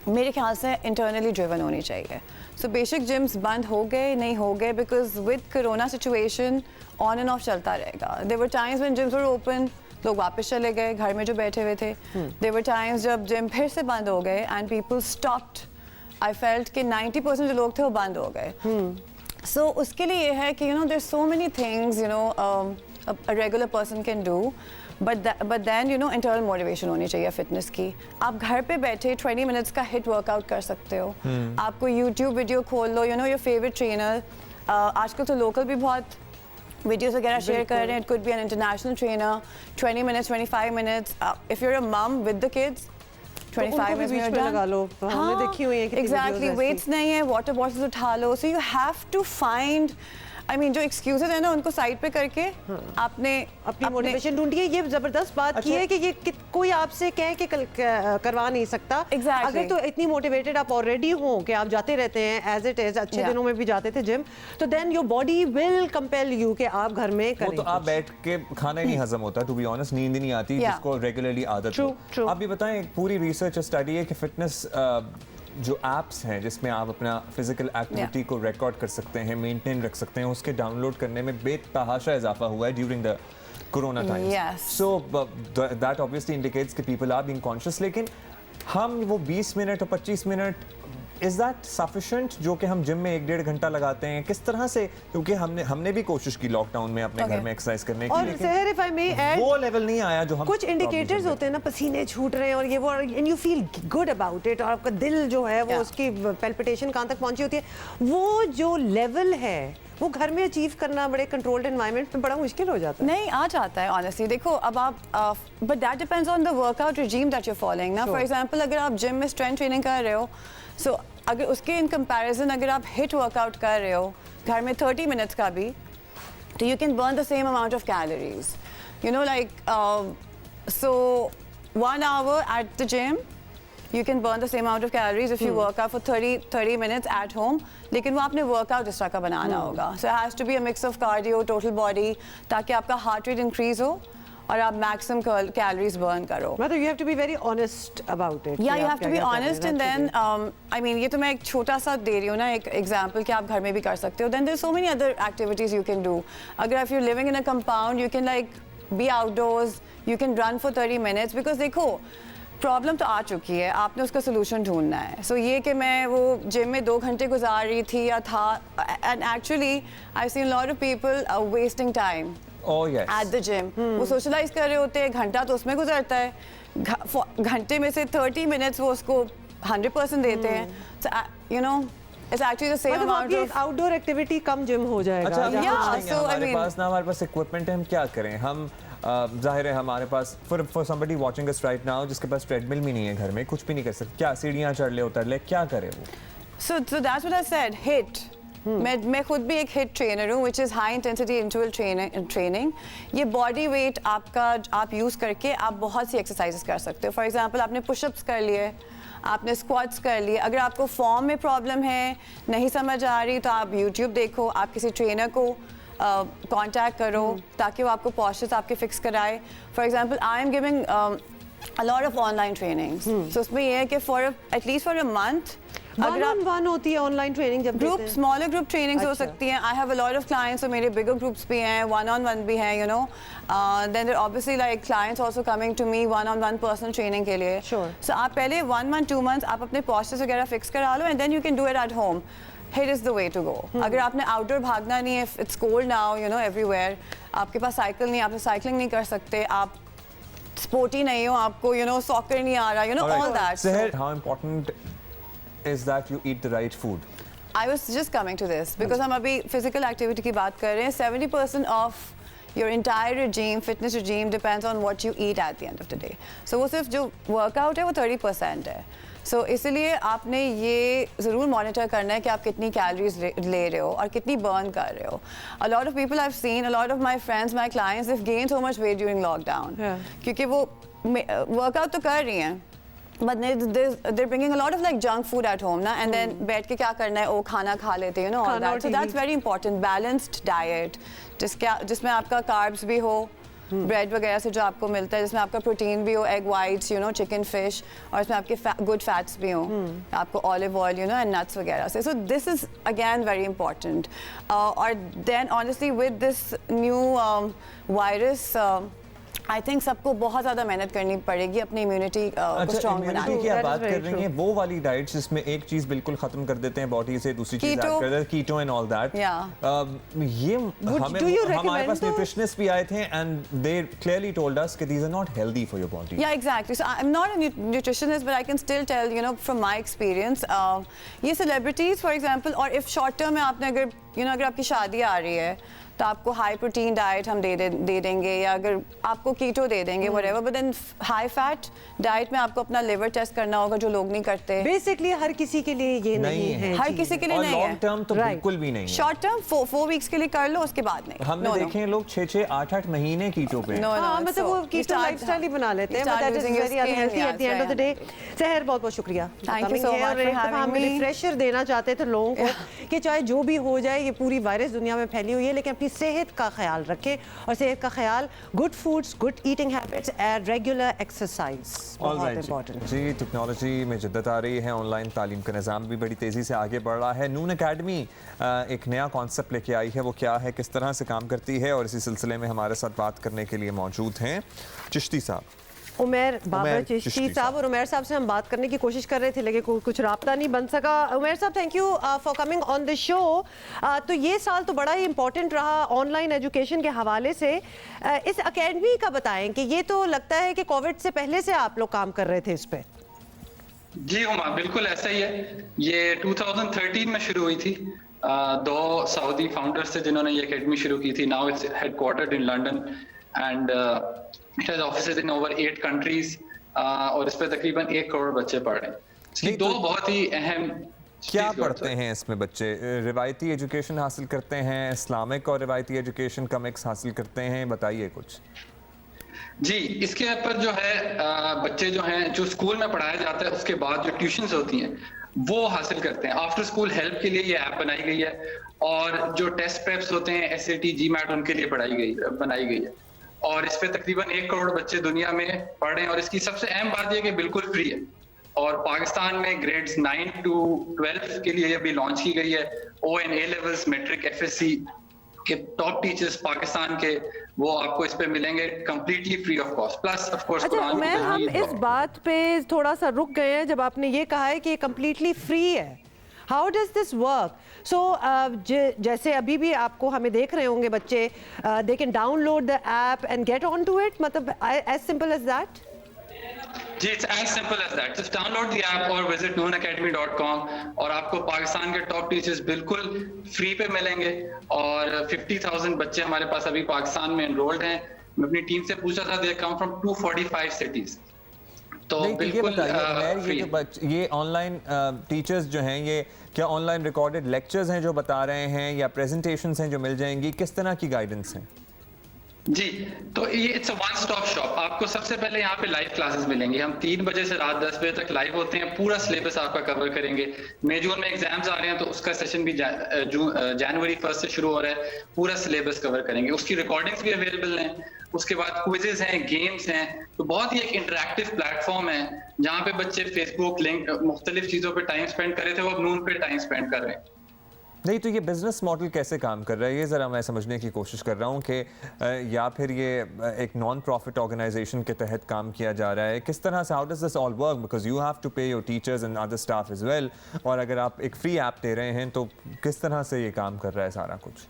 मेरे ख्याल से इंटरनली ड्रिवन होनी चाहिए. सो बेसिक जिम्स बंद हो गए नहीं हो गए, because with corona situation on and off चलता रहेगा. There were times when gyms were open, लोग वापस चले गए, घर में जो बैठे हुए थे. देयर वर टाइम्स जब जिम फिर से बंद हो गए and people stopped. I felt कि 90% जो लोग थे वो बंद हो गए. सो उसके लिए ये है कि you know there so many things you know a regular person can do, but then you know internal motivation होनी चाहिए फिटनेस की. आप घर पे बैठे 20 मिनट्स का हिट वर्कआउट कर सकते हो. आपको यूट्यूब वीडियो खोल लो, you know your favourite trainer. आजकल तो लोकल भी बहुत वीडियोस वगैरह शेयर कर रहे हैं. It could be an international trainer. 20 minutes 25 minutes. If you are a mom with the kids 25 minutes में लगा लो. हमने देखी हुई है कितनी एग्जैक्टली. वेट्स नहीं है, वाटर बॉटल्स उठा लो. So you have to find, I mean जो एक्सक्यूजेज है ना उनको साइड पे करके आपने अपनी मोटिवेशन ढूंढिए. ये जबरदस्त बात की है कि ये कोई आपसे कहे कि करवा नहीं सकता. Exactly. अगर तो इतनी मोटिवेटेड आप ऑलरेडी हो कि आप जाते रहते हैं एज इट इज, अच्छे दिनों में भी जाते थे जिम, तो then your body will compel you कि आप घर में करें. वो तो आप बैठ के खाना ही नहीं हजम होता, टू बी ऑनेस्ट. नींद ही नहीं आती जिसको रेगुलरली आदत हो. आप भी बताएं, एक पूरी रिसर्च स्टडी है कि फिटनेस जो एप्स हैं जिसमें आप अपना फिजिकल एक्टिविटी को रिकॉर्ड कर सकते हैं, मेंटेन रख सकते हैं, उसके डाउनलोड करने में बेतहाशा इजाफा हुआ है during the corona times. So that obviously indicates कि पीपल आर बीइंग कॉन्शियस. लेकिन हम वो 20 मिनट और 25 मिनट, इज दैट सफिशिएंट जो कि हम जिम में 1-1.5 घंटा लगाते हैं? किस तरह से, क्योंकि हमने भी कोशिश की लॉकडाउन में अपने घर में एक्सरसाइज करने की, और सहर, इफ आई मे ऐड, वो लेवल नहीं आया जो हम. कुछ इंडिकेटर्स होते हैं ना, पसीने छूट रहे हैं और ये वो, and you feel good about it, और आपका दिल जो है वो उसकी पैल्पिटेशन कहाँ तक पहुंची होती है. वो जो लेवल है वो घर में अचीव करना बड़े कंट्रोल्ड एनवायरनमेंट में बड़ा मुश्किल हो जाता है. नहीं, आ जाता है ऑनेस्टली. देखो अब आप but that depends on the workout regime that you are following ना. फॉर एग्जांपल अगर आप जिम में स्ट्रेंथ ट्रेनिंग कर रहे हो, सो अगर उसके इन कंपैरिजन अगर आप हिट वर्कआउट कर रहे हो घर में 30 मिनट्स का भी, तो you can burn the same amount of calories, you know, like so 1 hour at the gym you can burn the same amount of calories if you work out for 30 minutes at home. लेकिन वो आपने वर्कआउट इस तरह का बनाना होगा. So it has to be a mix of cardio, total body, ताकि आपका हार्ट रेट इंक्रीज हो और आप मैक्सिमम कैलोरीज बर्न करो. मतलब you have to be very honest about it. Yeah, you have to be honest, and then I mean ये तो मैं एक छोटा सा दे रही हूँ ना एक एग्जांपल कि आप घर में भी कर सकते हो. Then there's so many other activities you can do. अगर if you're living in a compound, you can like be outdoors, you can run for 30 minutes, because देखो प्रॉब्लम तो आ चुकी है, आपने उसका सोल्यूशन ढूंढना है. सो ये कि मैं वो जिम में 2 घंटे गुजार रही थी या था, and actually I seen lot of people wasting time at the gym. वो सोशलाइज कर रहे होते हैं, घंटा तो उसमें गुजरता है, घंटे में से 30 मिनट्स वो उसको 100% देते हैं. You no it's actually the same amount of outdoor activity come gym हो जाएगा. हमारे पास इक्विपमेंट है, हम क्या करें? हम जाहिर है हमारे पास for somebody watching us right now जिसके पास ट्रेडमिल भी नहीं है घर में, कुछ भी नहीं कर सकते, क्या सीढ़ियाँ चढ़ ले उतर ले, क्या करे वो? So that's what I said, hit. मैं खुद भी एक हिट ट्रेनर हूँ, which is high intensity interval training. ये बॉडी वेट आपका आप यूज़ करके आप बहुत सी एक्सरसाइजेस कर सकते हो. फॉर एग्जांपल आपने पुशअप्स कर लिए, आपने स्क्वाट्स कर लिए. अगर आपको फॉर्म में प्रॉब्लम है, नहीं समझ आ रही, तो आप यूट्यूब देखो, आप किसी ट्रेनर को कांटेक्ट करो ताकि वो आपको पोस्चर्स आपके फिक्स कराए. For example I am giving a lot of online trainings. So उसमें ये है कि at least for a month अगर आप वन होती है ऑनलाइन ट्रेनिंग, जब ग्रुप स्मॉलर ग्रुप ट्रेनिंग्स हो सकती हैं. I have a lot of clients, तो मेरे बिगर ग्रुप्स भी हैं, 1-on-1 भी हैं, you know. Then there obviously like clients also coming to me 1-on-1 personal training के लिए. सो आप पहले 1 month 2 months आप अपने पोस्चर्स वगैरह फिक्स करा लो, and then you can do it at home. HIIT is the way to go. अगर आपने आउटडोर भागना नहीं है, it's cold now, you know, everywhere, आपके पास साइकिल नहीं, आप साइकिलिंग नहीं कर सकते, आप स्पोर्टी नहीं हो, आपको यू नो सॉकर नहीं आ रहा, you know, all that. Seher, how important is that you eat the right food? I was just coming to this because हम अभी physical activity की बात कर रहे हैं. 70% of your entire regime, fitness regime, depends on what you eat at the end of the day. So वो सिर्फ जो workout है वो 30% है. सो इसलिए आपने ये ज़रूर मॉनिटर करना है कि आप कितनी कैलोरीज ले रहे हो और कितनी बर्न कर रहे हो. A lot of people I've seen, a lot of my friends, my clients, they've gained so much weight during lockdown. क्योंकि वो वर्कआउट तो कर रही हैं, but they're bringing a lot of like junk food at home ना, and then बैठ के क्या करना है, वो खाना खा लेते हैं, you know, all that. So that's very important. Balanced diet, जिसमें आपका carbs भी हो, ब्रेड वगैरह से जो आपको मिलता है, जिसमें आपका प्रोटीन भी हो, egg whites, you know, chicken fish, और इसमें आपके गुड फैट्स भी हो, आपको olive oil, you know, and nuts वगैरह से. So this is again very important. और then honestly with this new virus I think सबको बहुत ज़्यादा मेहनत करनी पड़ेगी अपनी इम्यूनिटी को स्ट्रॉन्ग बनाने की. आप बात कर रही हैं वो वाली डाइट जिसमें एक चीज बिल्कुल खत्म कर देते हैं बॉडी से, दूसरी चीज ऐड कर देते हैं, कीटो एंड ऑल दैट. ये हमारे पास न्यूट्रिशनिस्ट भी आए थे and they clearly told us कि these are not healthy for your body. Yeah exactly. So I am not a nutritionist but I can still tell, you know, from my experience, ये सेलिब्रिटीज फॉर एग्जांपल, और इफ शॉर्ट टर्म में आपने अगर, यू नो, अगर आपकी शादी आ रही है तो आपको हाई प्रोटीन डाइट हम दे देंगे, या अगर आपको कीटो दे देंगे whatever, but then high fat diet में आपको अपना लिवर टेस्ट करना होगा, जो लोग नहीं करते. बेसिकली हर किसी के लिए ये नहीं है, हर किसी के लिए नहीं है. लॉन्ग टर्म तो बिल्कुल भी नहीं है. शॉर्ट टर्म 4 वीक्स के लिए कर लो, उसके बाद नहीं. हमने देखे हैं लोग 6-6, 8-8 महीने कीटो पे. मतलब वो कीटो लाइफस्टाइल ही बना लेते हैं, but that is very unhealthy at the end of the day. सहर, बहुत बहुत शुक्रिया. Thank you so much for हम रिफ्रेशर देना चाहते थे लोगों को कि चाहे जो भी हो जाए, ये पूरी वायरस दुनिया में फैली हुई है, लेकिन अपनी सेहत का ख्याल रखें, और सेहत का ख्याल, good foods, good eating habits and regular exercise बहुत इंपॉर्टेंट. जी, टेक्नोलॉजी में जिद्दत आ रही है, ऑनलाइन तालीम का निज़ाम भी बड़ी तेज़ी से आगे बढ़ रहा है. नून अकेडमी एक नया कॉन्सेप्ट लेके आई है, वो क्या है, किस तरह से काम करती है, और इसी सिलसिले में हमारे साथ बात करने के लिए मौजूद हैं चिश्ती साहब, उमैर बाबर चिश्ती साहब. और उमैर साहब से हम बात करने की कोशिश कर रहे थे, लेकिन कुछ राब्ता नहीं बन सका. उमैर साहब, thank you for coming on the show. तो ये साल तो बड़ा ही इंपॉर्टेंट रहा ऑनलाइन एजुकेशन के हवाले से. इस अकेडमी का बताएं कि ये तो लगता है कि कोविड से पहले से आप लोग काम कर रहे थे इस पे. जी हुमा, बिल्कुल ऐसा ही है. ये 2013 में शुरू हुई थी. 2 सऊदी फाउंडर्स थे जिन्होंने ये अकेडमी शुरू की थी. Now it's headquartered in London and it has offices in over 8 countries, और इस पे तकरीबन 1 करोड़ बच्चे पढ़ रहे हैं. इसकी 2 बहुत ही अहम. क्या पढ़ते हैं इसमें बच्चे? रिवायती एजुकेशन हासिल करते हैं, इस्लामिक और रिवायती एजुकेशन का मिक्स हासिल करते हैं, बताइए कुछ. जी, इसके ऊपर जो है बच्चे जो हैं, जो स्कूल में पढ़ाया जाता है उसके बाद जो ट्यूशंस होती हैं वो हासिल करते हैं. आफ्टर स्कूल हेल्प के लिए ये ऐप बनाई गई है, और जो टेस्ट प्रेप्स होते हैं SAT, GMAT, उनके लिए बनाई गई है. और इस पे तकरीबन 1 करोड़ बच्चे दुनिया में पढ़ रहे हैं. और इसकी सबसे अहम बात यह कि बिल्कुल फ्री है, और पाकिस्तान में ग्रेड्स 9 to 12 के लिए अभी लॉन्च की गई है. ON, A levels, matric, FSC के टॉप टीचर्स पाकिस्तान के, वो आपको इस पे मिलेंगे completely free of cost. Plus of course मैं हम इस बात पे थोड़ा सा रुक गए हैं जब आपने ये कहा है कि ये कंप्लीटली फ्री है. How does this work? So जैसे अभी भी आपको हमें देख रहे होंगे बच्चे, they can download the app and get onto it, मतलब as simple as that? Ji, it's as simple as that. Just download the app or visit noonacademy.com, और आपको पाकिस्तान के टॉप टीचर्स बिल्कुल फ्री पे मिलेंगे. और 50,000 बच्चे हमारे पास अभी पाकिस्तान में एनरोल्ड हैं. मैं अपनी टीम से पूछा था, they come from 245 cities. तो बिल्कुल ये ऑनलाइन टीचर्स जो हैं, ये क्या ऑनलाइन रिकॉर्डेड लेक्चर्स हैं जो बता रहे हैं, या प्रेजेंटेशंस हैं जो मिल जाएंगी, किस तरह की गाइडेंस है? जी, तो ये it's a one stop shop. आपको सबसे पहले यहाँ पे लाइव क्लासेस मिलेंगी. हम 3 बजे से रात 10 बजे तक लाइव होते हैं. पूरा सिलेबस आपका कवर करेंगे. मई जून में एग्जाम्स आ रहे हैं, तो उसका सेशन भी जनवरी 1 से शुरू हो रहा है. पूरा सिलेबस कवर करेंगे. उसकी रिकॉर्डिंग्स भी अवेलेबल हैं. उसके बाद क्विजेज हैं, गेम्स हैं. तो बहुत ही एक इंटरैक्टिव प्लेटफॉर्म है जहाँ पे बच्चे फेसबुक, लिंक, मुख्तलिफ चीज़ों पे टाइम स्पेंड कर रहे थे, वो अब नून पे टाइम स्पेंड कर रहे हैं. नहीं, तो ये बिजनेस मॉडल कैसे काम कर रहा है, ये ज़रा मैं समझने की कोशिश कर रहा हूँ कि या फिर ये एक नॉन प्रॉफिट ऑर्गेनाइजेशन के तहत काम किया जा रहा है, किस तरह से, how does this all work, because you have to pay your teachers and other staff as well, और अगर आप एक फ्री ऐप दे रहे हैं तो किस तरह से ये काम कर रहा है सारा कुछ?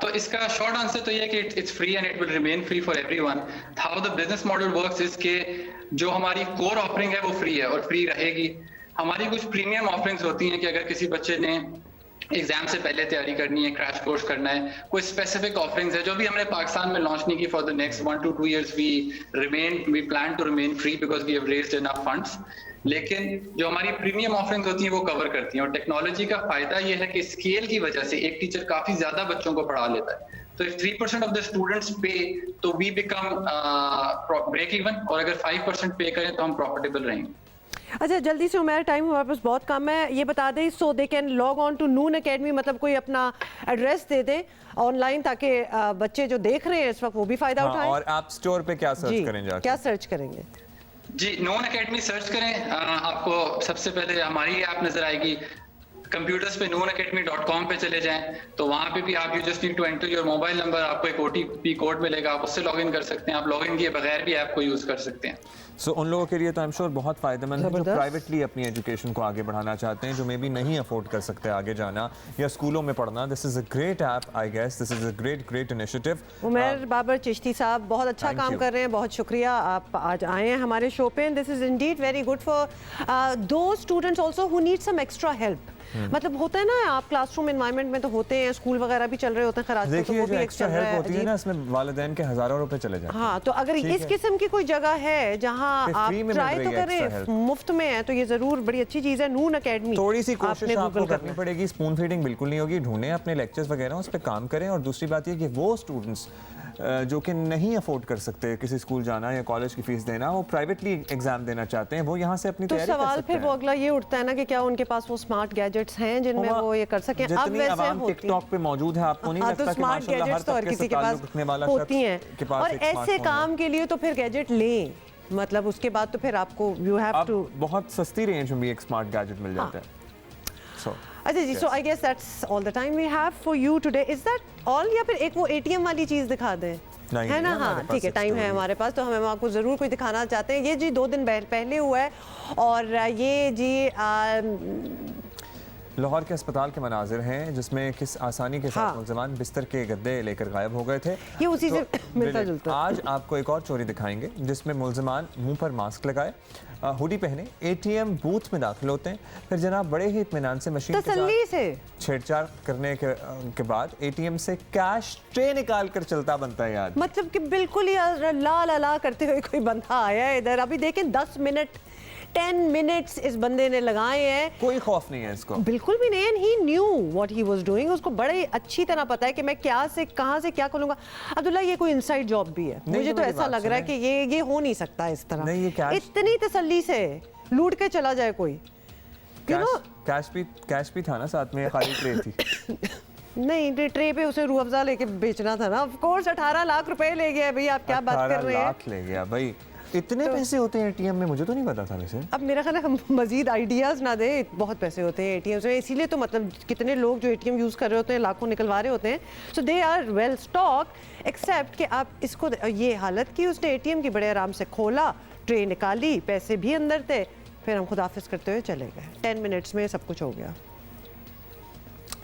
तो इसका शॉर्ट आंसर तो ये है कि it's free and it will remain free for everyone. How the business model works is के जो हमारी कोर ऑफरिंग है वो फ्री है और फ्री रहेगी. हमारी कुछ प्रीमियम ऑफरिंग्स होती हैं कि अगर किसी बच्चे ने एग्जाम से पहले तैयारी करनी है, क्रैश कोर्स करना है, कोई स्पेसिफिक ऑफरिंग्स है जो भी हमने पाकिस्तान में लॉन्च नहीं की for the next 1 to 2 years we plan to remain free because we have raised enough funds. लेकिन जो हमारी प्रीमियम ऑफरिंग्स होती हैं वो कवर करती हैं। और टेक्नोलॉजी का फायदा ये है कि स्केल की वजह से एक टीचर काफी ज्यादा बच्चों को पढ़ा लेता है। तो इफ 3% ऑफ द स्टूडेंट्स पे तो वी बिकम ब्रेक इवन, और अगर 5% पे करें तो हम प्रॉफिटेबल रहेंगे। अच्छा, जल्दी से उमेर, टाइम हमारे पास बहुत कम है, ये बता दें so they can log on to Noon academy, मतलब कोई अपना एड्रेस दे दे ऑनलाइन ताकि बच्चे जो देख रहे हैं इस वक्त वो भी फायदा उठाएं। और ऐप स्टोर पे क्या सर्च करें जाके? क्या सर्च करेंगे? जी, नून एकेडमी सर्च करें, आपको सबसे पहले हमारी ऐप नजर आएगी। कंप्यूटर्स पे noonacademy.com पे चले जाएं तो वहाँ पे भी आप you just need to enter your mobile number, आपको एक OTP कोड मिलेगा, आप उससे लॉगिन कर सकते हैं। आप लॉगिन किए बगैर भी ऐप को यूज कर सकते हैं। सो उन लोगों के लिए तो आई एम श्योर बहुत फायदेमंद है जो प्राइवेटली अपनी एजुकेशन को आगे बढ़ाना चाहते हैं, जो मे बी नहीं अफोर्ड कर सकते आगे जाना या स्कूलों में पढ़ना। This is a great app, I guess this is a great initiative. Umer Babar Chishti साहब बहुत अच्छा काम कर रहे हैं, बहुत शुक्रिया आप आज आए हैं हमारे शो पे। This is indeed very good for those students also who need some extra help. मतलब होता है ना, आप क्लासरूम एनवायरनमेंट में तो होते हैं, स्कूल वगैरह भी चल रहे होते हैं, खराज तो वो भी एक्स्ट्रा हेल्प होती है ना, इसमें वालिदैन के हज़ारों रुपए चले जाते हैं। हाँ, तो अगर इस किस्म की कोई जगह है जहाँ आप ट्राई तो करें, मुफ्त में है, तो ये जरूर बड़ी अच्छी चीज़ है। नून एकेडमी थोड़ी सी कोशिश आपको करनी पड़ेगी, स्पून फीडिंग बिल्कुल नहीं होगी, ढूंढें अपने लेक्चर्स वगैरह उस पर काम करें। और दूसरी बात ये कि वो स्टूडेंट्स जो कि नहीं अफोर्ड कर सकते किसी स्कूल जाना या कॉलेज की फीस देना, वो प्राइवेटली एग्जाम देना चाहते हैं, वो यहाँ से अपनी तैयारी कर सकते हैं। तो सवाल फिर वो अगला ये उठता है ना कि क्या उनके पास वो स्मार्ट गैजेट्स हैं जिनमें वो ये कर सकें? अब वैसे टिकटॉक पे मौजूद है, आपको नहीं लगता कि स्मार्ट गैजेट्स तो हर किसी के पास होती हैं, और ऐसे काम के लिए तो फिर गैजेट लें, मतलब उसके बाद तो फिर आपको यू हैव टू बहुत सस्ती रेंज में भी एक स्मार्ट गैजेट मिल जाता है। अच्छा जी, so I guess that's all the time we have for you today. Is that all, या फिर एक वो ATM वाली चीज़ दिखा दें? है ना? हाँ ठीक है, टाइम है हमारे पास, तो हम आपको ज़रूर कोई दिखाना चाहते हैं। ये जी 2 दिन पहले हुआ है, और ये जी लाहौर के अस्पताल के मनाजिर हैं जिसमें किस आसानी के साथ मुलज़मान बिस्तर के गद्दे लेकर गायब हो गए थे। ये उसी से मिलता जुलता। आज आपको एक और चोरी दिखाएंगे जिसमें मुलज़मान मुंह पर मास्क लगाए, हुडी पहने ATM बूथ में दाखिल होते हैं, फिर जनाब बड़े ही इत्मीनान से मशीन के साथ छेड़छाड़ करने के बाद ATM से कैश ट्रे निकाल कर चलता बनता है। याद मतलब कि बिल्कुल ही ला ला ला करते हुए कोई बंदा आया है इधर। अभी देखें 10 मिनट्स इस बंदे ने लगाए हैं, कोई खौफ नहीं है इसको, बिल्कुल भी नहीं। And he knew what he was doing, उसको बड़े अच्छी तरह पता है कि मैं क्या से कहां से क्या करूंगा। अब्दुल्ला, ये कोई इनसाइड जॉब भी है? मुझे तो ऐसा लग रहा है कि ये हो नहीं सकता इस तरह। नहीं, ये इतनी तसल्ली से लूट के चला जाए कोई। कैश भी था ना साथ में, खाली ट्रे थी। नहीं, ट्रे पे उसे रूह अफ़ज़ा लेके बेचना था ना। ऑफ कोर्स 18 लाख रुपए ले गया भाई, आप क्या बात कर रहे हैं? 18 लाख ले गया भाई, इतने पैसे होते हैं ATM में, मुझे तो नहीं पता था वैसे। अब मेरा ख्याल है हम मजीद आइडियाज़ ना दे, बहुत पैसे होते हैं ATM में, इसीलिए तो मतलब कितने लोग जो ATM यूज़ कर रहे होते हैं, लाखों निकलवा रहे होते हैं। So they are well stock, except कि आप इसको ये हालत की उसने ATM की, बड़े आराम से खोला, ट्रे निकाली, पैसे भी अंदर थे, फिर हम खुदाफिज करते हुए चले गए। 10 मिनट्स में सब कुछ हो गया।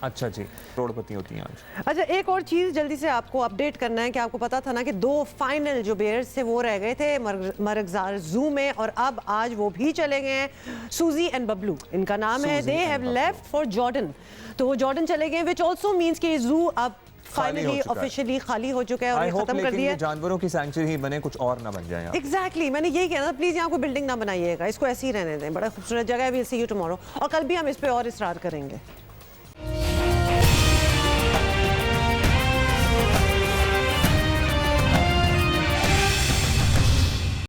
अच्छा जी, करोड़पति होती हैं आज। अच्छा, एक और चीज़ जल्दी से आपको अपडेट करना है कि आपको पता था ना कि 2 फाइनल जो बेयर्स थे वो रह गए थे मरगज़ार जू में, और अब आज वो भी चले गए हैं। सूजी एंड बबलू इनका नाम है। They have left for Jordan, तो वो जॉर्डन चले गए, विच ऑल्सो मीन्स कि जू अब फाइनली ऑफिशियली खाली हो चुका है और ये खत्म कर दिया है। जानवरों की सैंक्चुरी बने, कुछ और ना बन जाए। एग्जैक्टली, मैंने यही कहना, प्लीज यहाँ कोई बिल्डिंग ना बनाइएगा, इसको ऐसे ही रहने दें, बड़ा खूबसूरत जगह है। विल सी यू टुमारो, और कल भी हम इस पे और इसरार करेंगे।